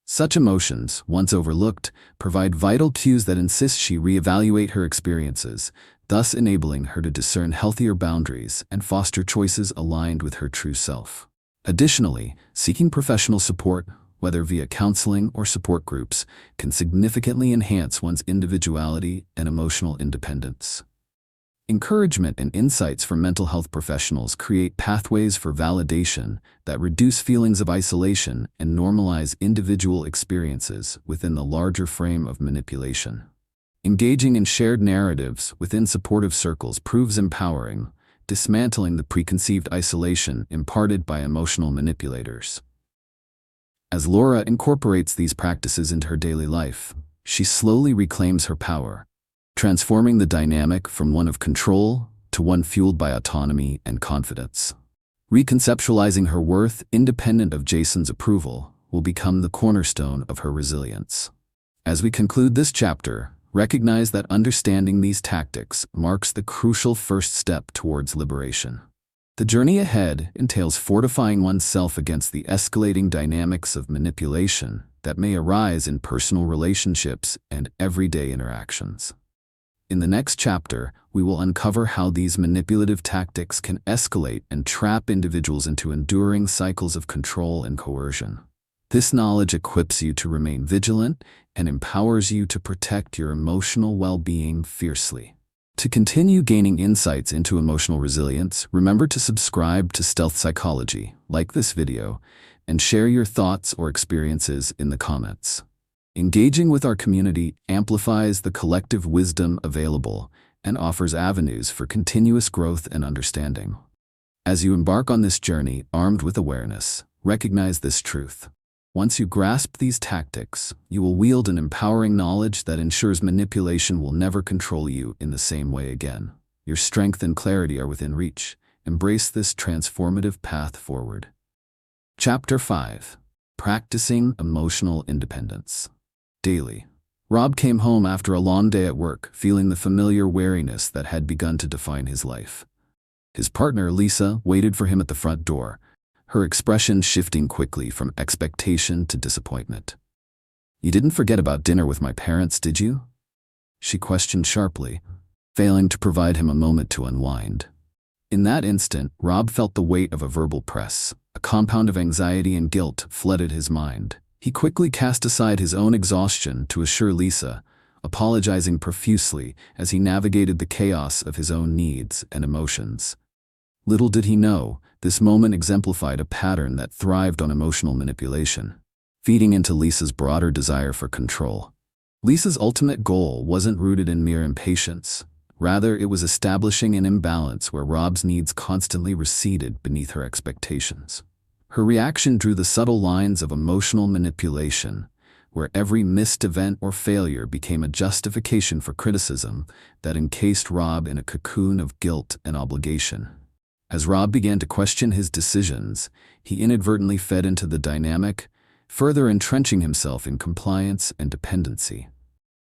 S1: Such emotions, once overlooked, provide vital cues that insist she reevaluate her experiences, thus enabling her to discern healthier boundaries and foster choices aligned with her true self. Additionally, seeking professional support, whether via counseling or support groups, can significantly enhance one's individuality and emotional independence. Encouragement and insights from mental health professionals create pathways for validation that reduce feelings of isolation and normalize individual experiences within the larger frame of manipulation. Engaging in shared narratives within supportive circles proves empowering, dismantling the preconceived isolation imparted by emotional manipulators. As Laura incorporates these practices into her daily life, she slowly reclaims her power, transforming the dynamic from one of control to one fueled by autonomy and confidence. Reconceptualizing her worth independent of Jason's approval will become the cornerstone of her resilience. As we conclude this chapter, recognize that understanding these tactics marks the crucial first step towards liberation. The journey ahead entails fortifying oneself against the escalating dynamics of manipulation that may arise in personal relationships and everyday interactions. In the next chapter, we will uncover how these manipulative tactics can escalate and trap individuals into enduring cycles of control and coercion. This knowledge equips you to remain vigilant and empowers you to protect your emotional well-being fiercely. To continue gaining insights into emotional resilience, remember to subscribe to Stealth Psychology, like this video, and share your thoughts or experiences in the comments. Engaging with our community amplifies the collective wisdom available and offers avenues for continuous growth and understanding. As you embark on this journey armed with awareness, recognize this truth. Once you grasp these tactics, you will wield an empowering knowledge that ensures manipulation will never control you in the same way again. Your strength and clarity are within reach. Embrace this transformative path forward. Chapter 5. Practicing Emotional Independence. Daily. Rob came home after a long day at work, feeling the familiar weariness that had begun to define his life. His partner, Lisa, waited for him at the front door, her expression shifting quickly from expectation to disappointment. "You didn't forget about dinner with my parents, did you?" she questioned sharply, failing to provide him a moment to unwind. In that instant, Rob felt the weight of a verbal press. A compound of anxiety and guilt flooded his mind. He quickly cast aside his own exhaustion to assure Lisa, apologizing profusely as he navigated the chaos of his own needs and emotions. Little did he know, this moment exemplified a pattern that thrived on emotional manipulation, feeding into Lisa's broader desire for control. Lisa's ultimate goal wasn't rooted in mere impatience. Rather, it was establishing an imbalance where Rob's needs constantly receded beneath her expectations. Her reaction drew the subtle lines of emotional manipulation, where every missed event or failure became a justification for criticism that encased Rob in a cocoon of guilt and obligation. As Rob began to question his decisions, he inadvertently fed into the dynamic, further entrenching himself in compliance and dependency.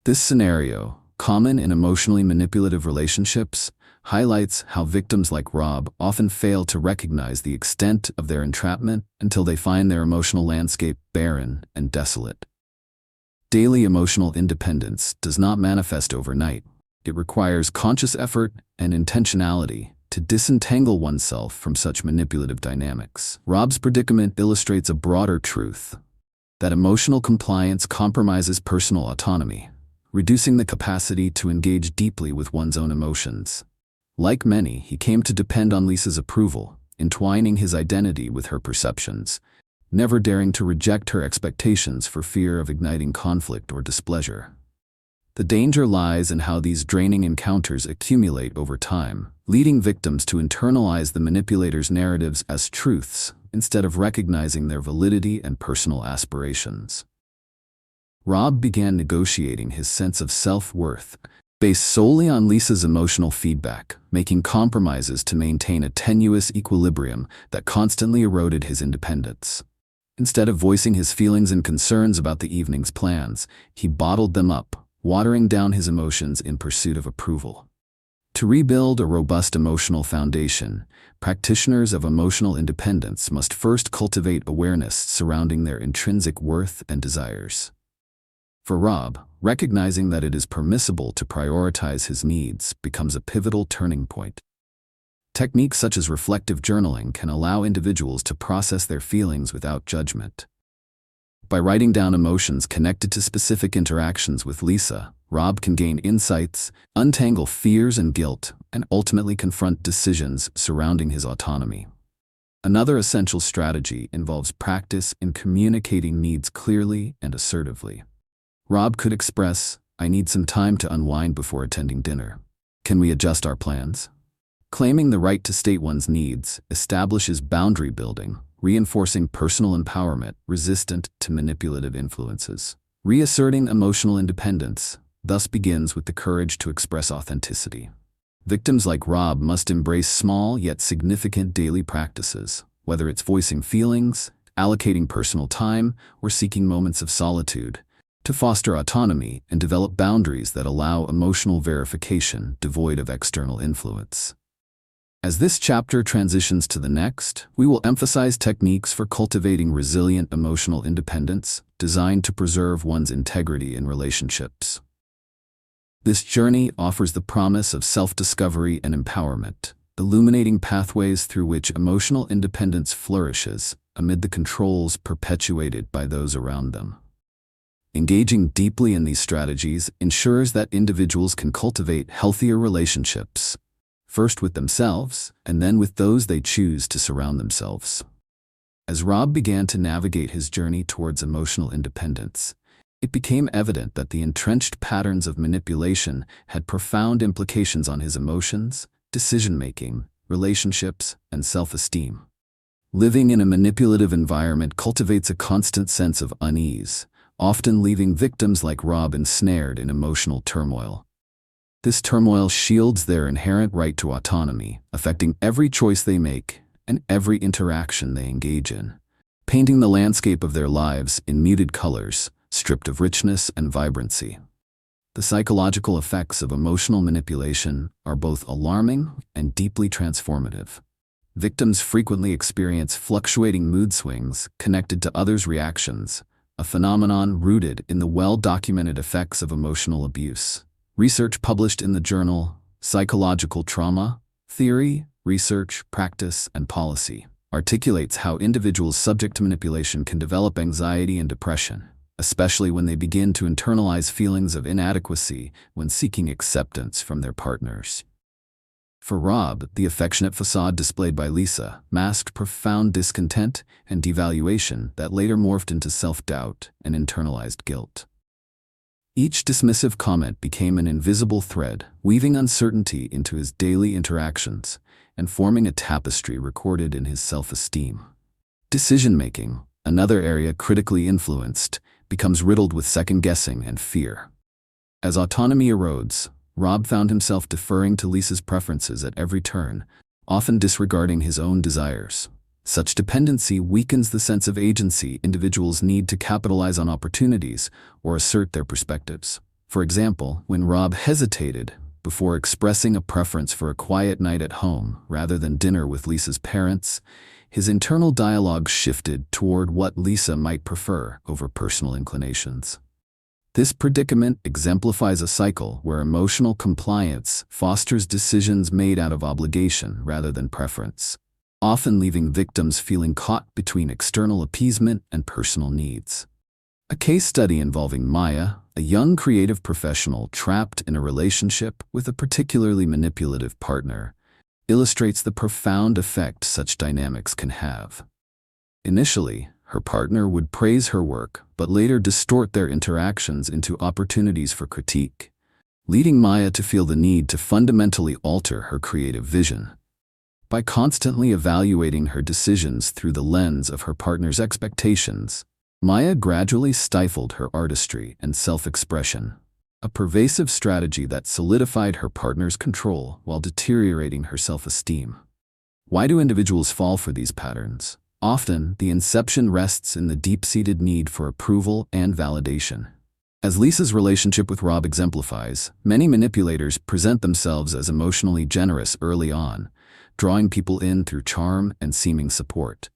S1: This scenario, common in emotionally manipulative relationships, highlights how victims like Rob often fail to recognize the extent of their entrapment until they find their emotional landscape barren and desolate. Daily emotional independence does not manifest overnight. It requires conscious effort and intentionality to disentangle oneself from such manipulative dynamics. Rob's predicament illustrates a broader truth, that emotional compliance compromises personal autonomy, reducing the capacity to engage deeply with one's own emotions. Like many, he came to depend on Lisa's approval, entwining his identity with her perceptions, never daring to reject her expectations for fear of igniting conflict or displeasure. The danger lies in how these draining encounters accumulate over time, leading victims to internalize the manipulator's narratives as truths instead of recognizing their validity and personal aspirations. Rob began negotiating his sense of self-worth based solely on Lisa's emotional feedback, making compromises to maintain a tenuous equilibrium that constantly eroded his independence. Instead of voicing his feelings and concerns about the evening's plans, he bottled them up, watering down his emotions in pursuit of approval. To rebuild a robust emotional foundation, practitioners of emotional independence must first cultivate awareness surrounding their intrinsic worth and desires. For Rob, recognizing that it is permissible to prioritize his needs becomes a pivotal turning point. Techniques such as reflective journaling can allow individuals to process their feelings without judgment. By writing down emotions connected to specific interactions with Lisa, Rob can gain insights, untangle fears and guilt, and ultimately confront decisions surrounding his autonomy. Another essential strategy involves practice in communicating needs clearly and assertively. Rob could express, "I need some time to unwind before attending dinner. Can we adjust our plans?" Claiming the right to state one's needs establishes boundary building, reinforcing personal empowerment resistant to manipulative influences. Reasserting emotional independence thus begins with the courage to express authenticity. Victims like Rob must embrace small yet significant daily practices, whether it's voicing feelings, allocating personal time, or seeking moments of solitude, to foster autonomy and develop boundaries that allow emotional verification devoid of external influence. As this chapter transitions to the next, we will emphasize techniques for cultivating resilient emotional independence designed to preserve one's integrity in relationships. This journey offers the promise of self-discovery and empowerment, illuminating pathways through which emotional independence flourishes amid the controls perpetuated by those around them. Engaging deeply in these strategies ensures that individuals can cultivate healthier relationships, first with themselves, and then with those they choose to surround themselves. As Rob began to navigate his journey towards emotional independence, it became evident that the entrenched patterns of manipulation had profound implications on his emotions, decision-making, relationships, and self-esteem. Living in a manipulative environment cultivates a constant sense of unease, often leaving victims like Rob ensnared in emotional turmoil. This turmoil shields their inherent right to autonomy, affecting every choice they make and every interaction they engage in, painting the landscape of their lives in muted colors, stripped of richness and vibrancy. The psychological effects of emotional manipulation are both alarming and deeply transformative. Victims frequently experience fluctuating mood swings connected to others' reactions, a phenomenon rooted in the well-documented effects of emotional abuse. Research published in the journal Psychological Trauma, Theory, Research, Practice, and Policy articulates how individuals subject to manipulation can develop anxiety and depression, especially when they begin to internalize feelings of inadequacy when seeking acceptance from their partners. For Rob, the affectionate facade displayed by Lisa masked profound discontent and devaluation that later morphed into self-doubt and internalized guilt. Each dismissive comment became an invisible thread, weaving uncertainty into his daily interactions and forming a tapestry recorded in his self-esteem. Decision-making, another area critically influenced, becomes riddled with second-guessing and fear. As autonomy erodes, Rob found himself deferring to Lisa's preferences at every turn, often disregarding his own desires. Such dependency weakens the sense of agency individuals need to capitalize on opportunities or assert their perspectives. For example, when Rob hesitated before expressing a preference for a quiet night at home rather than dinner with Lisa's parents, his internal dialogue shifted toward what Lisa might prefer over personal inclinations. This predicament exemplifies a cycle where emotional compliance fosters decisions made out of obligation rather than preference, often leaving victims feeling caught between external appeasement and personal needs. A case study involving Maya, a young creative professional trapped in a relationship with a particularly manipulative partner, illustrates the profound effect such dynamics can have. Initially, her partner would praise her work, but later distort their interactions into opportunities for critique, leading Maya to feel the need to fundamentally alter her creative vision. By constantly evaluating her decisions through the lens of her partner's expectations, Maya gradually stifled her artistry and self-expression, a pervasive strategy that solidified her partner's control while deteriorating her self-esteem. Why do individuals fall for these patterns? Often, the inception rests in the deep-seated need for approval and validation. As Lisa's relationship with Rob exemplifies, many manipulators present themselves as emotionally generous early on, drawing people in through charm and seeming support.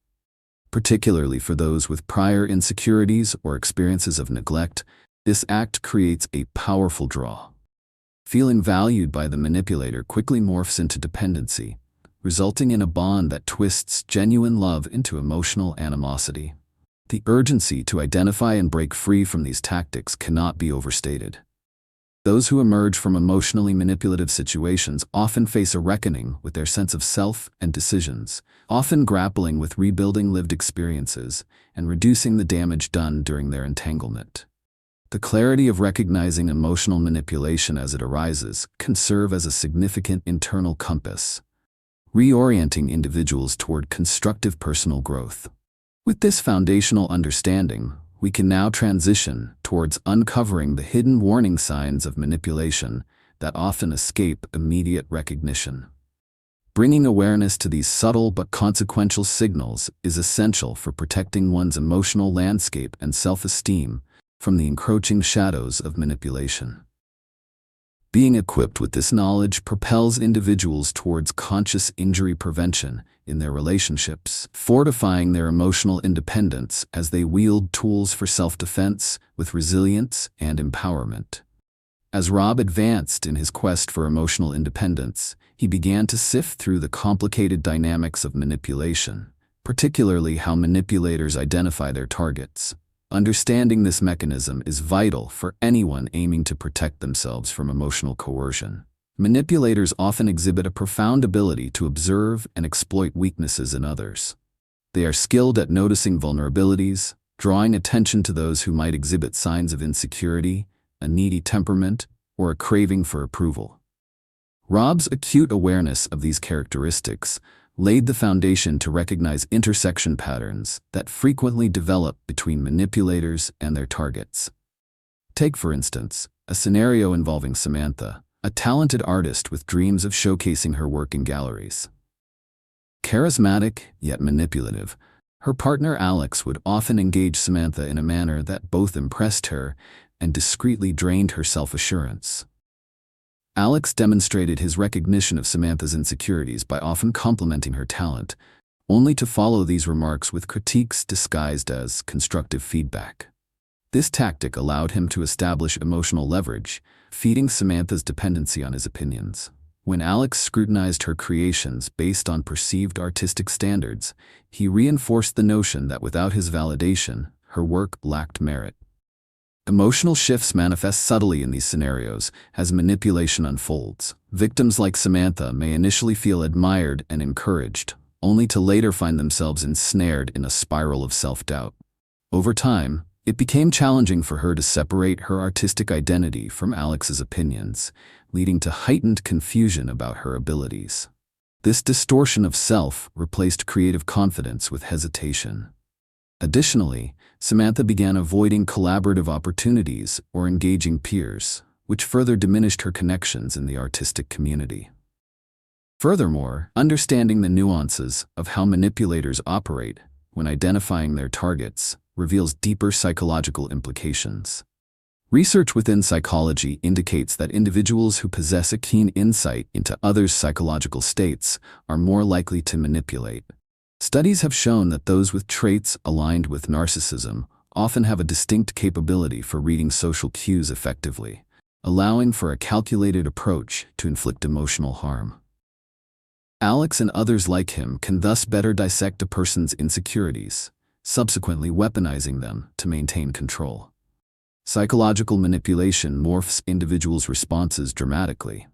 S1: Particularly for those with prior insecurities or experiences of neglect, this act creates a powerful draw. Feeling valued by the manipulator quickly morphs into dependency, resulting in a bond that twists genuine love into emotional animosity. The urgency to identify and break free from these tactics cannot be overstated. Those who emerge from emotionally manipulative situations often face a reckoning with their sense of self and decisions, often grappling with rebuilding lived experiences and reducing the damage done during their entanglement. The clarity of recognizing emotional manipulation as it arises can serve as a significant internal compass, reorienting individuals toward constructive personal growth. With this foundational understanding, we can now transition towards uncovering the hidden warning signs of manipulation that often escape immediate recognition. Bringing awareness to these subtle but consequential signals is essential for protecting one's emotional landscape and self-esteem from the encroaching shadows of manipulation. Being equipped with this knowledge propels individuals towards conscious injury prevention in their relationships, fortifying their emotional independence as they wield tools for self-defense with resilience and empowerment. As Rob advanced in his quest for emotional independence, he began to sift through the complicated dynamics of manipulation, particularly how manipulators identify their targets. Understanding this mechanism is vital for anyone aiming to protect themselves from emotional coercion. Manipulators often exhibit a profound ability to observe and exploit weaknesses in others. They are skilled at noticing vulnerabilities, drawing attention to those who might exhibit signs of insecurity, a needy temperament, or a craving for approval. Rob's acute awareness of these characteristics laid the foundation to recognize intersection patterns that frequently develop between manipulators and their targets. Take, for instance, a scenario involving Samantha, a talented artist with dreams of showcasing her work in galleries. Charismatic, yet manipulative, her partner Alex would often engage Samantha in a manner that both impressed her and discreetly drained her self-assurance. Alex demonstrated his recognition of Samantha's insecurities by often complimenting her talent, only to follow these remarks with critiques disguised as constructive feedback. This tactic allowed him to establish emotional leverage, feeding Samantha's dependency on his opinions. When Alex scrutinized her creations based on perceived artistic standards, he reinforced the notion that without his validation, her work lacked merit. Emotional shifts manifest subtly in these scenarios as manipulation unfolds. Victims like Samantha may initially feel admired and encouraged, only to later find themselves ensnared in a spiral of self-doubt. Over time, it became challenging for her to separate her artistic identity from Alex's opinions, leading to heightened confusion about her abilities. This distortion of self replaced creative confidence with hesitation. Additionally, Samantha began avoiding collaborative opportunities or engaging peers, which further diminished her connections in the artistic community. Furthermore, understanding the nuances of how manipulators operate when identifying their targets reveals deeper psychological implications. Research within psychology indicates that individuals who possess a keen insight into others' psychological states are more likely to manipulate. Studies have shown that those with traits aligned with narcissism often have a distinct capability for reading social cues effectively, allowing for a calculated approach to inflict emotional harm. Alex and others like him can thus better dissect a person's insecurities, subsequently weaponizing them to maintain control. Psychological manipulation morphs individuals' responses dramatically.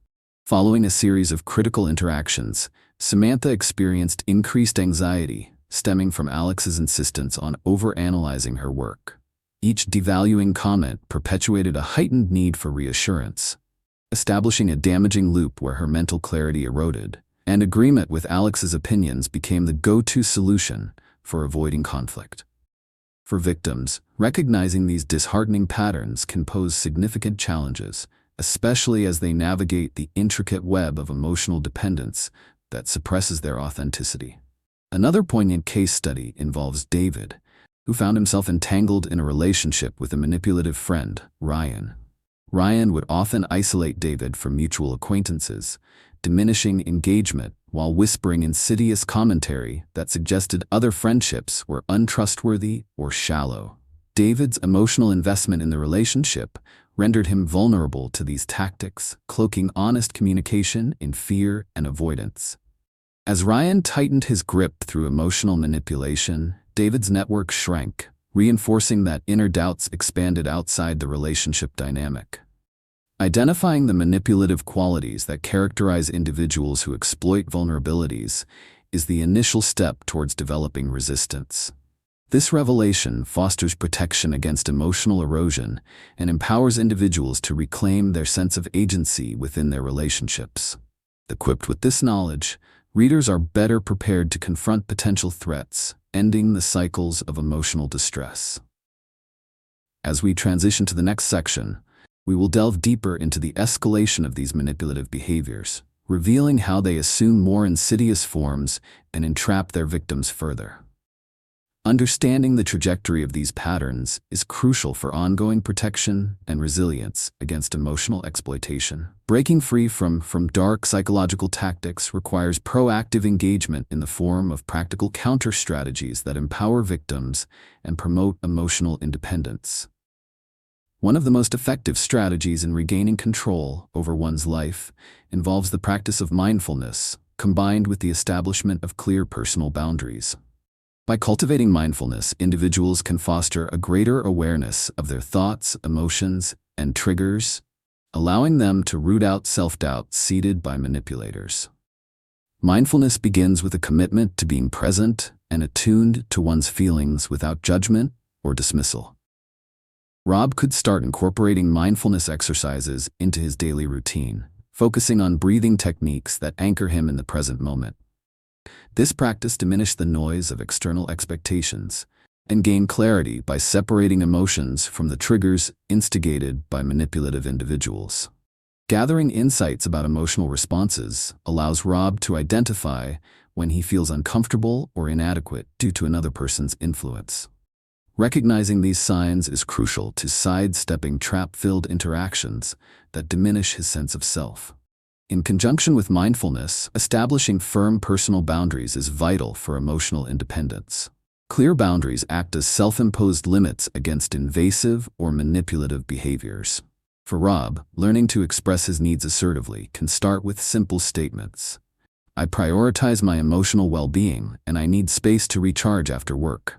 S1: Following a series of critical interactions, Samantha experienced increased anxiety stemming from Alex's insistence on overanalyzing her work. Each devaluing comment perpetuated a heightened need for reassurance, establishing a damaging loop where her mental clarity eroded, and agreement with Alex's opinions became the go-to solution for avoiding conflict. For victims, recognizing these disheartening patterns can pose significant challenges, especially as they navigate the intricate web of emotional dependence that suppresses their authenticity. Another poignant case study involves David, who found himself entangled in a relationship with a manipulative friend, Ryan. Ryan would often isolate David from mutual acquaintances, diminishing engagement while whispering insidious commentary that suggested other friendships were untrustworthy or shallow. David's emotional investment in the relationship rendered him vulnerable to these tactics, cloaking honest communication in fear and avoidance. As Ryan tightened his grip through emotional manipulation, David's network shrank, reinforcing that inner doubts expanded outside the relationship dynamic. Identifying the manipulative qualities that characterize individuals who exploit vulnerabilities is the initial step towards developing resistance. This revelation fosters protection against emotional erosion and empowers individuals to reclaim their sense of agency within their relationships. Equipped with this knowledge, readers are better prepared to confront potential threats, ending the cycles of emotional distress. As we transition to the next section, we will delve deeper into the escalation of these manipulative behaviors, revealing how they assume more insidious forms and entrap their victims further. Understanding the trajectory of these patterns is crucial for ongoing protection and resilience against emotional exploitation. Breaking free from dark psychological tactics requires proactive engagement in the form of practical counter-strategies that empower victims and promote emotional independence. One of the most effective strategies in regaining control over one's life involves the practice of mindfulness, combined with the establishment of clear personal boundaries. By cultivating mindfulness, individuals can foster a greater awareness of their thoughts, emotions, and triggers, allowing them to root out self-doubt seeded by manipulators. Mindfulness begins with a commitment to being present and attuned to one's feelings without judgment or dismissal. Rob could start incorporating mindfulness exercises into his daily routine, focusing on breathing techniques that anchor him in the present moment. This practice diminished the noise of external expectations and gained clarity by separating emotions from the triggers instigated by manipulative individuals. Gathering insights about emotional responses allows Rob to identify when he feels uncomfortable or inadequate due to another person's influence. Recognizing these signs is crucial to sidestepping trap-filled interactions that diminish his sense of self. In conjunction with mindfulness, establishing firm personal boundaries is vital for emotional independence. Clear boundaries act as self-imposed limits against invasive or manipulative behaviors. For Rob, learning to express his needs assertively can start with simple statements. I prioritize my emotional well-being, and I need space to recharge after work.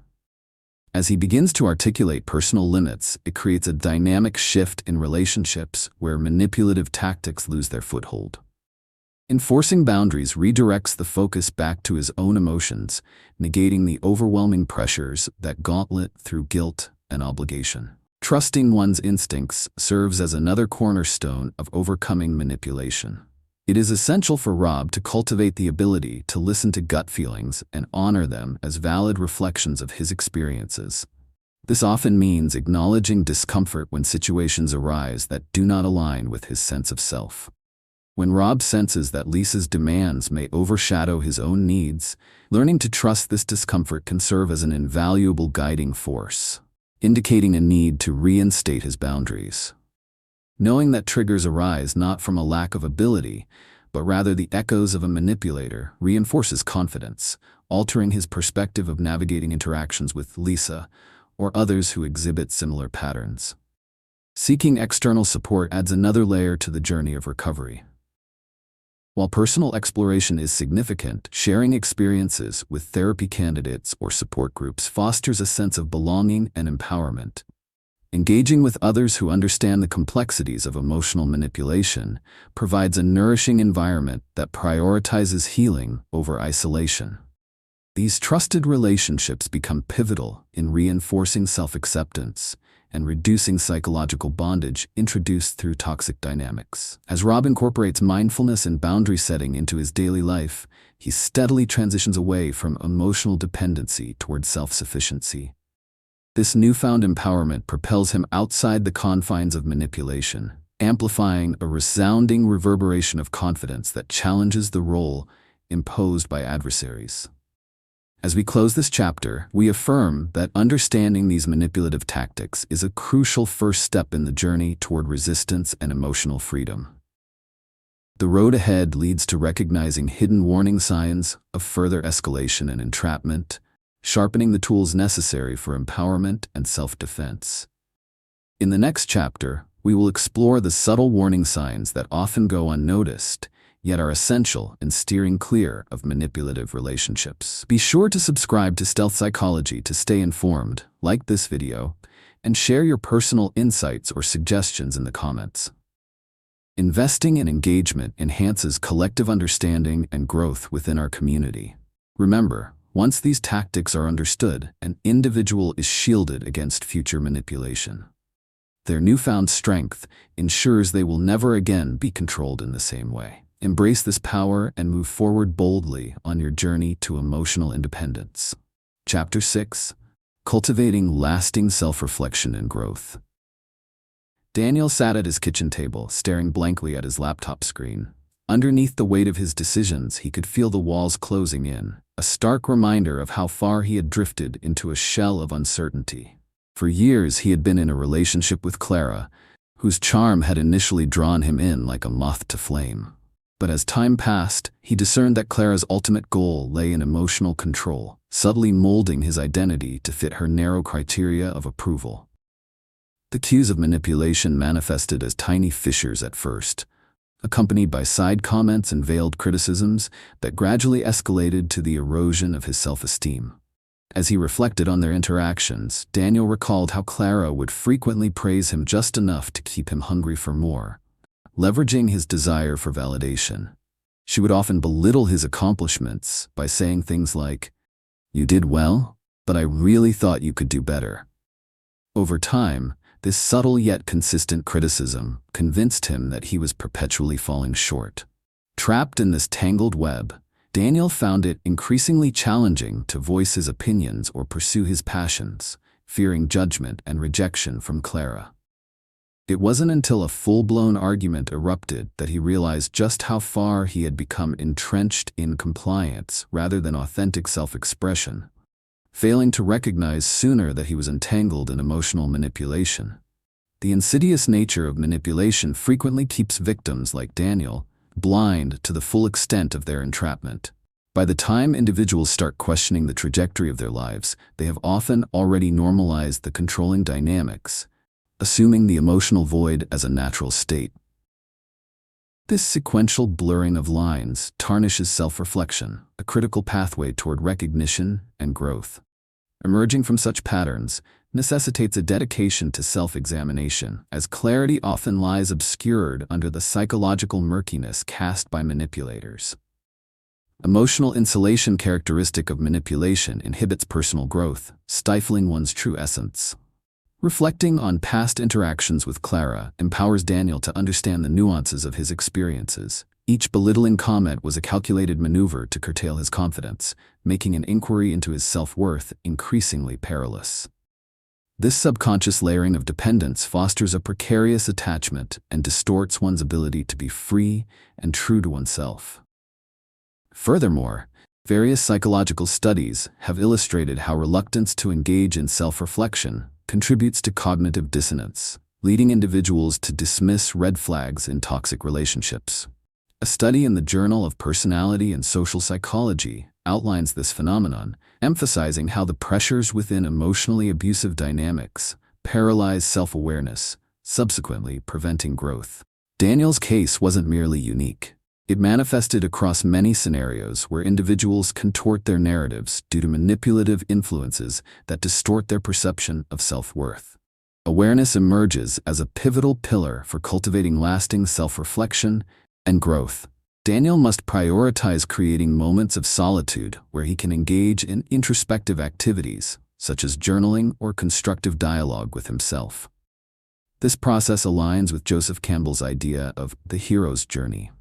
S1: As he begins to articulate personal limits, it creates a dynamic shift in relationships where manipulative tactics lose their foothold. Enforcing boundaries redirects the focus back to his own emotions, negating the overwhelming pressures that gauntlet through guilt and obligation. Trusting one's instincts serves as another cornerstone of overcoming manipulation. It is essential for Rob to cultivate the ability to listen to gut feelings and honor them as valid reflections of his experiences. This often means acknowledging discomfort when situations arise that do not align with his sense of self. When Rob senses that Lisa's demands may overshadow his own needs, learning to trust this discomfort can serve as an invaluable guiding force, indicating a need to reinstate his boundaries. Knowing that triggers arise not from a lack of ability, but rather the echoes of a manipulator, reinforces confidence, altering his perspective of navigating interactions with Lisa or others who exhibit similar patterns. Seeking external support adds another layer to the journey of recovery. While personal exploration is significant, sharing experiences with therapy candidates or support groups fosters a sense of belonging and empowerment. Engaging with others who understand the complexities of emotional manipulation provides a nourishing environment that prioritizes healing over isolation. These trusted relationships become pivotal in reinforcing self-acceptance and reducing psychological bondage introduced through toxic dynamics. As Rob incorporates mindfulness and boundary setting into his daily life, he steadily transitions away from emotional dependency toward self-sufficiency. This newfound empowerment propels him outside the confines of manipulation, amplifying a resounding reverberation of confidence that challenges the role imposed by adversaries. As we close this chapter, we affirm that understanding these manipulative tactics is a crucial first step in the journey toward resistance and emotional freedom. The road ahead leads to recognizing hidden warning signs of further escalation and entrapment, sharpening the tools necessary for empowerment and self-defense. In the next chapter, we will explore the subtle warning signs that often go unnoticed, yet are essential in steering clear of manipulative relationships. Be sure to subscribe to Stealth Psychology to stay informed, like this video, and share your personal insights or suggestions in the comments. Investing in engagement enhances collective understanding and growth within our community. Remember, once these tactics are understood, an individual is shielded against future manipulation. Their newfound strength ensures they will never again be controlled in the same way. Embrace this power and move forward boldly on your journey to emotional independence. Chapter 6: Cultivating Lasting Self-Reflection and Growth. Daniel sat at his kitchen table, staring blankly at his laptop screen. Underneath the weight of his decisions, he could feel the walls closing in, a stark reminder of how far he had drifted into a shell of uncertainty. For years, he had been in a relationship with Clara, whose charm had initially drawn him in like a moth to flame. But as time passed, he discerned that Clara's ultimate goal lay in emotional control, subtly molding his identity to fit her narrow criteria of approval. The cues of manipulation manifested as tiny fissures at first, accompanied by side comments and veiled criticisms that gradually escalated to the erosion of his self-esteem. As he reflected on their interactions, Daniel recalled how Clara would frequently praise him just enough to keep him hungry for more, leveraging his desire for validation. She would often belittle his accomplishments by saying things like, "You did well, but I really thought you could do better." Over time, this subtle yet consistent criticism convinced him that he was perpetually falling short. Trapped in this tangled web, Daniel found it increasingly challenging to voice his opinions or pursue his passions, fearing judgment and rejection from Clara. It wasn't until a full-blown argument erupted that he realized just how far he had become entrenched in compliance rather than authentic self-expression, failing to recognize sooner that he was entangled in emotional manipulation. The insidious nature of manipulation frequently keeps victims like Daniel blind to the full extent of their entrapment. By the time individuals start questioning the trajectory of their lives, they have often already normalized the controlling dynamics, assuming the emotional void as a natural state. This sequential blurring of lines tarnishes self-reflection, a critical pathway toward recognition and growth. Emerging from such patterns necessitates a dedication to self-examination, as clarity often lies obscured under the psychological murkiness cast by manipulators. Emotional insulation characteristic of manipulation inhibits personal growth, stifling one's true essence. Reflecting on past interactions with Clara empowers Daniel to understand the nuances of his experiences. Each belittling comment was a calculated maneuver to curtail his confidence, making an inquiry into his self-worth increasingly perilous. This subconscious layering of dependence fosters a precarious attachment and distorts one's ability to be free and true to oneself. Furthermore, various psychological studies have illustrated how reluctance to engage in self-reflection contributes to cognitive dissonance, leading individuals to dismiss red flags in toxic relationships. A study in the Journal of Personality and Social Psychology outlines this phenomenon, emphasizing how the pressures within emotionally abusive dynamics paralyze self-awareness, subsequently preventing growth. Daniel's case wasn't merely unique. It manifested across many scenarios where individuals contort their narratives due to manipulative influences that distort their perception of self-worth. Awareness emerges as a pivotal pillar for cultivating lasting self-reflection and growth. Daniel must prioritize creating moments of solitude where he can engage in introspective activities, such as journaling or constructive dialogue with himself. This process aligns with Joseph Campbell's idea of the hero's journey,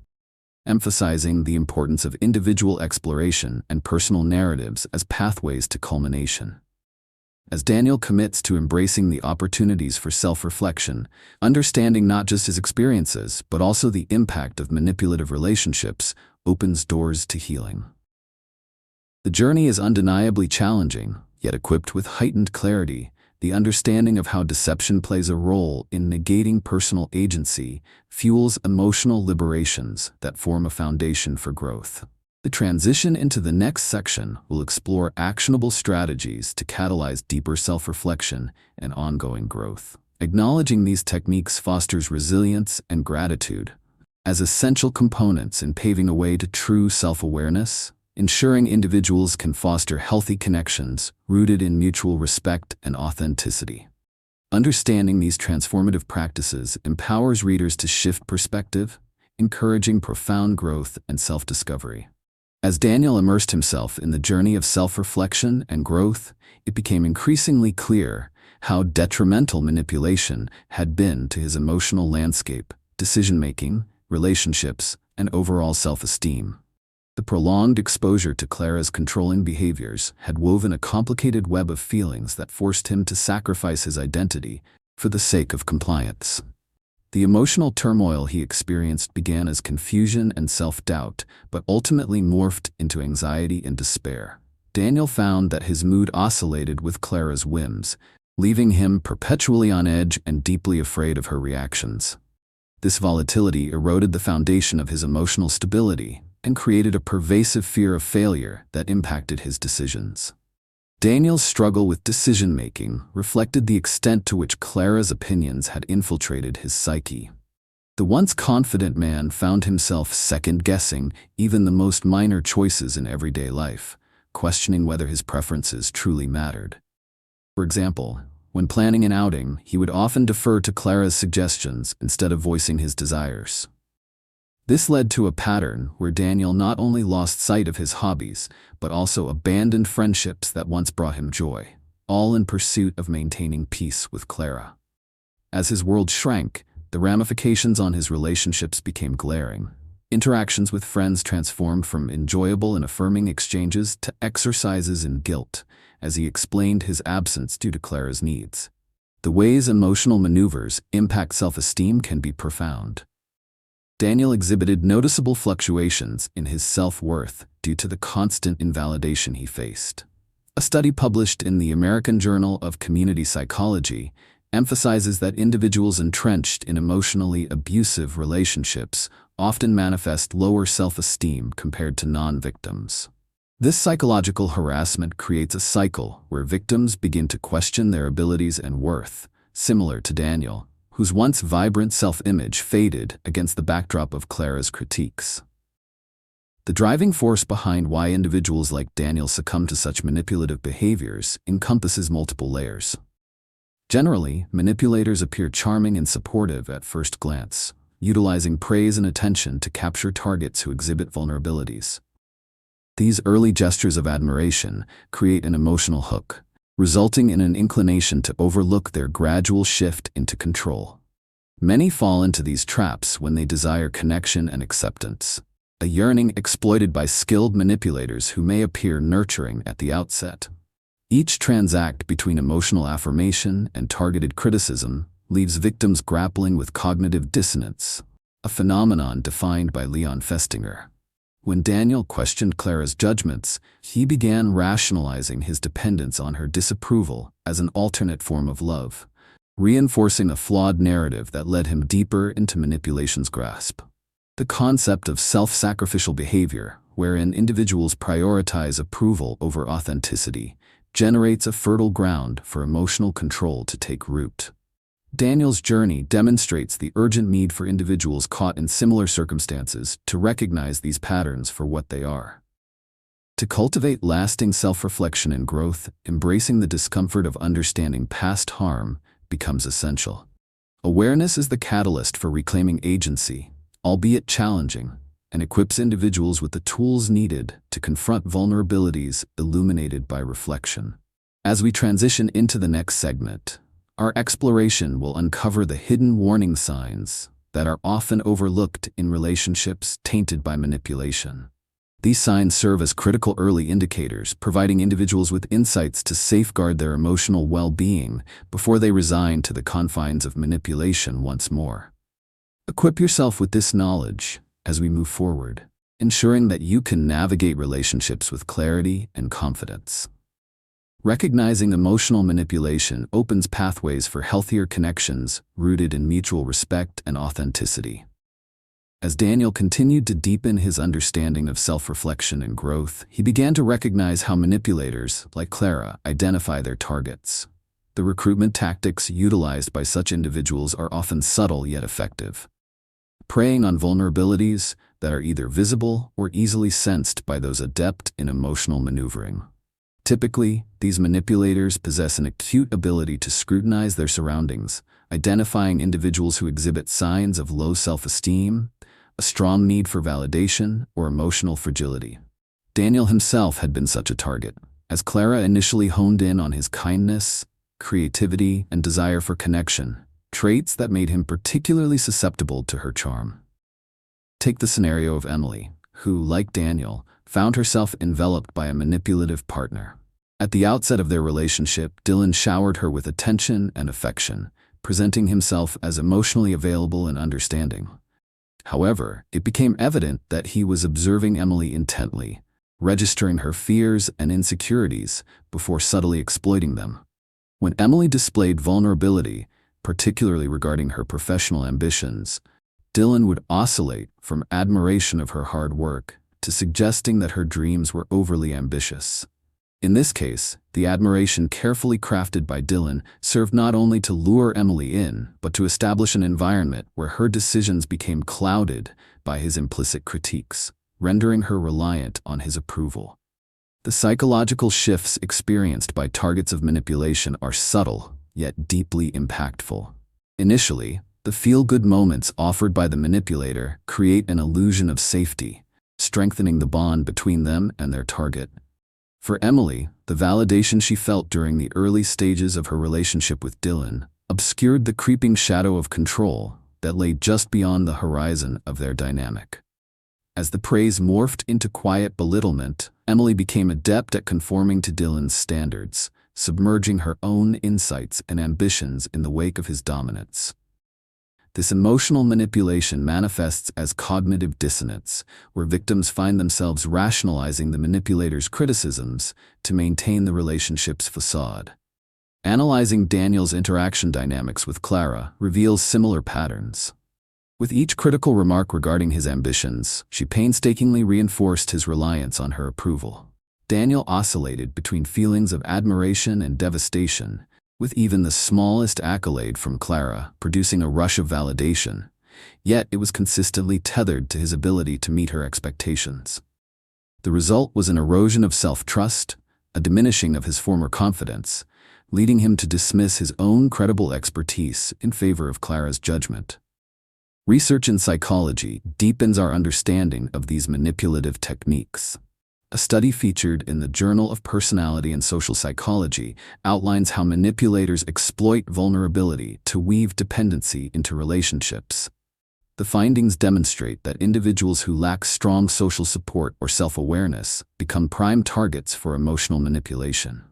S1: emphasizing the importance of individual exploration and personal narratives as pathways to culmination. As Daniel commits to embracing the opportunities for self-reflection, understanding not just his experiences, but also the impact of manipulative relationships, opens doors to healing. The journey is undeniably challenging, yet equipped with heightened clarity. The understanding of how deception plays a role in negating personal agency fuels emotional liberations that form a foundation for growth. The transition into the next section will explore actionable strategies to catalyze deeper self-reflection and ongoing growth. Acknowledging these techniques fosters resilience and gratitude as essential components in paving a way to true self-awareness, ensuring individuals can foster healthy connections rooted in mutual respect and authenticity. Understanding these transformative practices empowers readers to shift perspective, encouraging profound growth and self-discovery. As Daniel immersed himself in the journey of self-reflection and growth, it became increasingly clear how detrimental manipulation had been to his emotional landscape, decision-making, relationships, and overall self-esteem. The prolonged exposure to Clara's controlling behaviors had woven a complicated web of feelings that forced him to sacrifice his identity for the sake of compliance. The emotional turmoil he experienced began as confusion and self-doubt, but ultimately morphed into anxiety and despair. Daniel found that his mood oscillated with Clara's whims, leaving him perpetually on edge and deeply afraid of her reactions. This volatility eroded the foundation of his emotional stability and created a pervasive fear of failure that impacted his decisions. Daniel's struggle with decision-making reflected the extent to which Clara's opinions had infiltrated his psyche. The once confident man found himself second-guessing even the most minor choices in everyday life, questioning whether his preferences truly mattered. For example, when planning an outing, he would often defer to Clara's suggestions instead of voicing his desires. This led to a pattern where Daniel not only lost sight of his hobbies, but also abandoned friendships that once brought him joy, all in pursuit of maintaining peace with Clara. As his world shrank, the ramifications on his relationships became glaring. Interactions with friends transformed from enjoyable and affirming exchanges to exercises in guilt, as he explained his absence due to Clara's needs. The ways emotional maneuvers impact self-esteem can be profound. Daniel exhibited noticeable fluctuations in his self-worth due to the constant invalidation he faced. A study published in the American Journal of Community Psychology emphasizes that individuals entrenched in emotionally abusive relationships often manifest lower self-esteem compared to non-victims. This psychological harassment creates a cycle where victims begin to question their abilities and worth, similar to Daniel, whose once vibrant self-image faded against the backdrop of Clara's critiques. The driving force behind why individuals like Daniel succumb to such manipulative behaviors encompasses multiple layers. Generally, manipulators appear charming and supportive at first glance, utilizing praise and attention to capture targets who exhibit vulnerabilities. These early gestures of admiration create an emotional hook, resulting in an inclination to overlook their gradual shift into control. Many fall into these traps when they desire connection and acceptance, a yearning exploited by skilled manipulators who may appear nurturing at the outset. Each transact between emotional affirmation and targeted criticism leaves victims grappling with cognitive dissonance, a phenomenon defined by Leon Festinger. When Daniel questioned Clara's judgments, he began rationalizing his dependence on her disapproval as an alternate form of love, reinforcing a flawed narrative that led him deeper into manipulation's grasp. The concept of self-sacrificial behavior, wherein individuals prioritize approval over authenticity, generates a fertile ground for emotional control to take root. Daniel's journey demonstrates the urgent need for individuals caught in similar circumstances to recognize these patterns for what they are. To cultivate lasting self-reflection and growth, embracing the discomfort of understanding past harm becomes essential. Awareness is the catalyst for reclaiming agency, albeit challenging, and equips individuals with the tools needed to confront vulnerabilities illuminated by reflection. As we transition into the next segment, our exploration will uncover the hidden warning signs that are often overlooked in relationships tainted by manipulation. These signs serve as critical early indicators, providing individuals with insights to safeguard their emotional well-being before they resign to the confines of manipulation once more. Equip yourself with this knowledge as we move forward, ensuring that you can navigate relationships with clarity and confidence. Recognizing emotional manipulation opens pathways for healthier connections rooted in mutual respect and authenticity. As Daniel continued to deepen his understanding of self-reflection and growth, he began to recognize how manipulators, like Clara, identify their targets. The recruitment tactics utilized by such individuals are often subtle yet effective, preying on vulnerabilities that are either visible or easily sensed by those adept in emotional maneuvering. Typically, these manipulators possess an acute ability to scrutinize their surroundings, identifying individuals who exhibit signs of low self-esteem, a strong need for validation, or emotional fragility. Daniel himself had been such a target, as Clara initially honed in on his kindness, creativity, and desire for connection, traits that made him particularly susceptible to her charm. Take the scenario of Emily, who, like Daniel, found herself enveloped by a manipulative partner. At the outset of their relationship, Dylan showered her with attention and affection, presenting himself as emotionally available and understanding. However, it became evident that he was observing Emily intently, registering her fears and insecurities before subtly exploiting them. When Emily displayed vulnerability, particularly regarding her professional ambitions, Dylan would oscillate from admiration of her hard work to suggesting that her dreams were overly ambitious. In this case, the admiration carefully crafted by Dylan served not only to lure Emily in, but to establish an environment where her decisions became clouded by his implicit critiques, rendering her reliant on his approval. The psychological shifts experienced by targets of manipulation are subtle, yet deeply impactful. Initially, the feel-good moments offered by the manipulator create an illusion of safety, strengthening the bond between them and their target. For Emily, the validation she felt during the early stages of her relationship with Dylan obscured the creeping shadow of control that lay just beyond the horizon of their dynamic. As the praise morphed into quiet belittlement, Emily became adept at conforming to Dylan's standards, submerging her own insights and ambitions in the wake of his dominance. This emotional manipulation manifests as cognitive dissonance, where victims find themselves rationalizing the manipulator's criticisms to maintain the relationship's facade. Analyzing Daniel's interaction dynamics with Clara reveals similar patterns. With each critical remark regarding his ambitions, she painstakingly reinforced his reliance on her approval. Daniel oscillated between feelings of admiration and devastation, with even the smallest accolade from Clara producing a rush of validation, yet it was consistently tethered to his ability to meet her expectations. The result was an erosion of self-trust, a diminishing of his former confidence, leading him to dismiss his own credible expertise in favor of Clara's judgment. Research in psychology deepens our understanding of these manipulative techniques. A study featured in the Journal of Personality and Social Psychology outlines how manipulators exploit vulnerability to weave dependency into relationships. The findings demonstrate that individuals who lack strong social support or self-awareness become prime targets for emotional manipulation.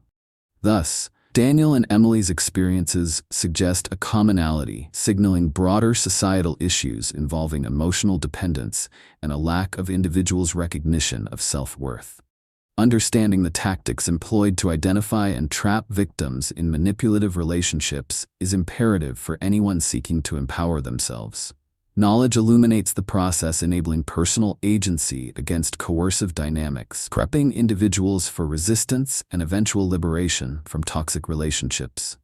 S1: Thus, Daniel and Emily's experiences suggest a commonality, signaling broader societal issues involving emotional dependence and a lack of individuals' recognition of self-worth. Understanding the tactics employed to identify and trap victims in manipulative relationships is imperative for anyone seeking to empower themselves. Knowledge illuminates the process, enabling personal agency against coercive dynamics, prepping individuals for resistance and eventual liberation from toxic relationships.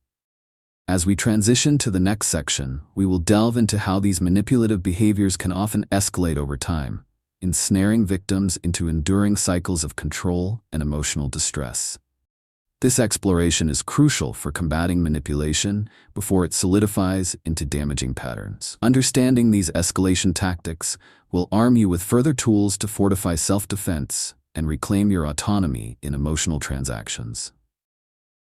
S1: As we transition to the next section, we will delve into how these manipulative behaviors can often escalate over time, ensnaring victims into enduring cycles of control and emotional distress. This exploration is crucial for combating manipulation before it solidifies into damaging patterns. Understanding these escalation tactics will arm you with further tools to fortify self-defense and reclaim your autonomy in emotional transactions.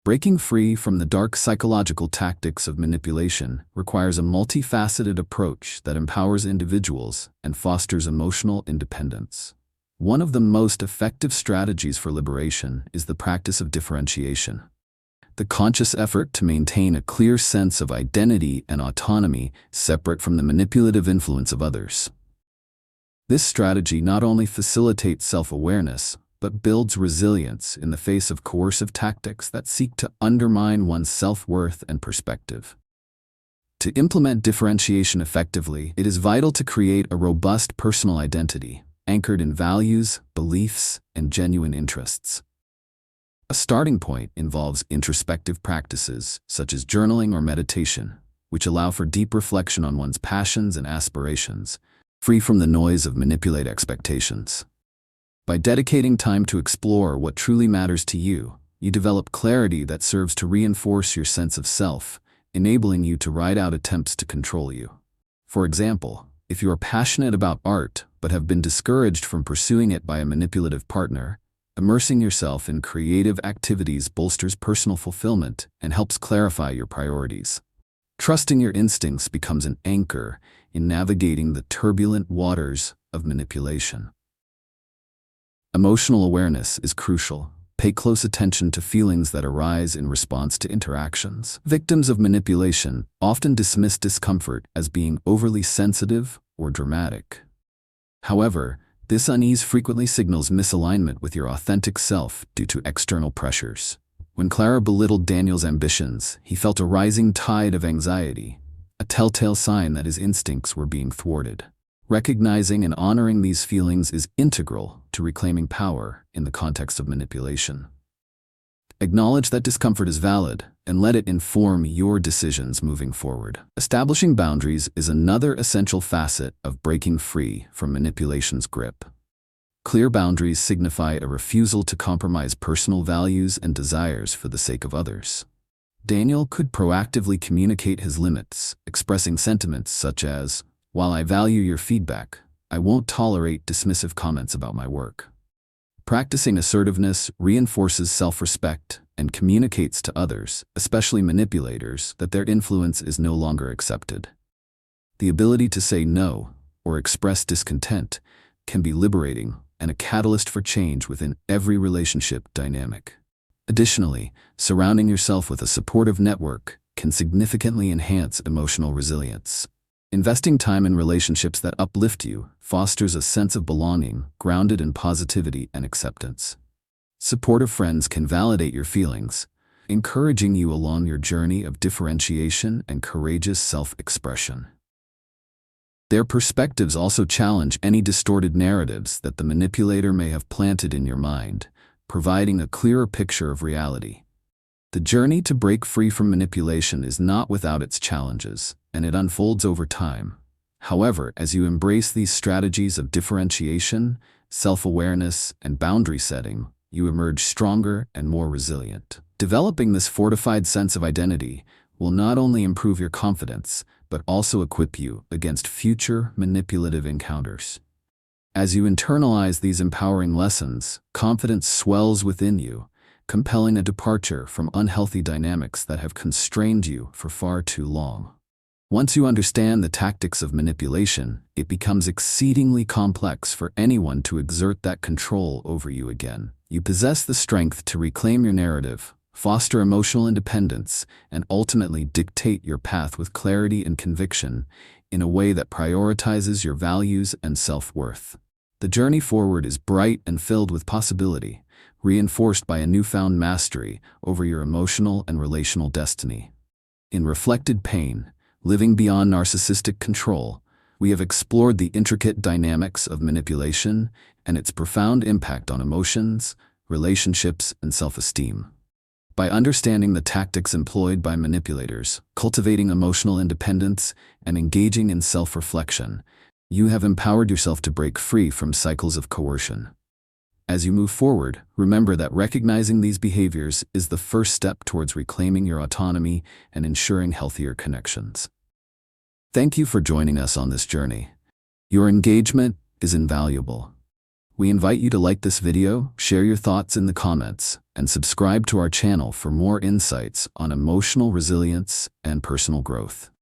S1: Breaking free from the dark psychological tactics of manipulation requires a multifaceted approach that empowers individuals and fosters emotional independence. One of the most effective strategies for liberation is the practice of differentiation, the conscious effort to maintain a clear sense of identity and autonomy separate from the manipulative influence of others. This strategy not only facilitates self-awareness, but builds resilience in the face of coercive tactics that seek to undermine one's self-worth and perspective. To implement differentiation effectively, it is vital to create a robust personal identity, anchored in values, beliefs, and genuine interests. A starting point involves introspective practices, such as journaling or meditation, which allow for deep reflection on one's passions and aspirations, free from the noise of manipulated expectations. By dedicating time to explore what truly matters to you, you develop clarity that serves to reinforce your sense of self, enabling you to ride out attempts to control you. For example, if you are passionate about art but have been discouraged from pursuing it by a manipulative partner, immersing yourself in creative activities bolsters personal fulfillment and helps clarify your priorities. Trusting your instincts becomes an anchor in navigating the turbulent waters of manipulation. Emotional awareness is crucial. Pay close attention to feelings that arise in response to interactions. Victims of manipulation often dismiss discomfort as being overly sensitive or dramatic. However, this unease frequently signals misalignment with your authentic self due to external pressures. When Clara belittled Daniel's ambitions, he felt a rising tide of anxiety, a telltale sign that his instincts were being thwarted. Recognizing and honoring these feelings is integral to reclaiming power in the context of manipulation. Acknowledge that discomfort is valid and let it inform your decisions moving forward. Establishing boundaries is another essential facet of breaking free from manipulation's grip. Clear boundaries signify a refusal to compromise personal values and desires for the sake of others. Daniel could proactively communicate his limits, expressing sentiments such as, "While I value your feedback, I won't tolerate dismissive comments about my work." Practicing assertiveness reinforces self-respect and communicates to others, especially manipulators, that their influence is no longer accepted. The ability to say no or express discontent can be liberating and a catalyst for change within every relationship dynamic. Additionally, surrounding yourself with a supportive network can significantly enhance emotional resilience. Investing time in relationships that uplift you fosters a sense of belonging, grounded in positivity and acceptance. Supportive friends can validate your feelings, encouraging you along your journey of differentiation and courageous self-expression. Their perspectives also challenge any distorted narratives that the manipulator may have planted in your mind, providing a clearer picture of reality. The journey to break free from manipulation is not without its challenges, and it unfolds over time. However, as you embrace these strategies of differentiation, self-awareness, and boundary setting, you emerge stronger and more resilient. Developing this fortified sense of identity will not only improve your confidence, but also equip you against future manipulative encounters. As you internalize these empowering lessons, confidence swells within you, compelling a departure from unhealthy dynamics that have constrained you for far too long. Once you understand the tactics of manipulation, it becomes exceedingly complex for anyone to exert that control over you again. You possess the strength to reclaim your narrative, foster emotional independence, and ultimately dictate your path with clarity and conviction in a way that prioritizes your values and self-worth. The journey forward is bright and filled with possibility, reinforced by a newfound mastery over your emotional and relational destiny. In Reflected Pain, Living Beyond Narcissistic Control, we have explored the intricate dynamics of manipulation and its profound impact on emotions, relationships, and self-esteem. By understanding the tactics employed by manipulators, cultivating emotional independence, and engaging in self-reflection, you have empowered yourself to break free from cycles of coercion. As you move forward, remember that recognizing these behaviors is the first step towards reclaiming your autonomy and ensuring healthier connections. Thank you for joining us on this journey. Your engagement is invaluable. We invite you to like this video, share your thoughts in the comments, and subscribe to our channel for more insights on emotional resilience and personal growth.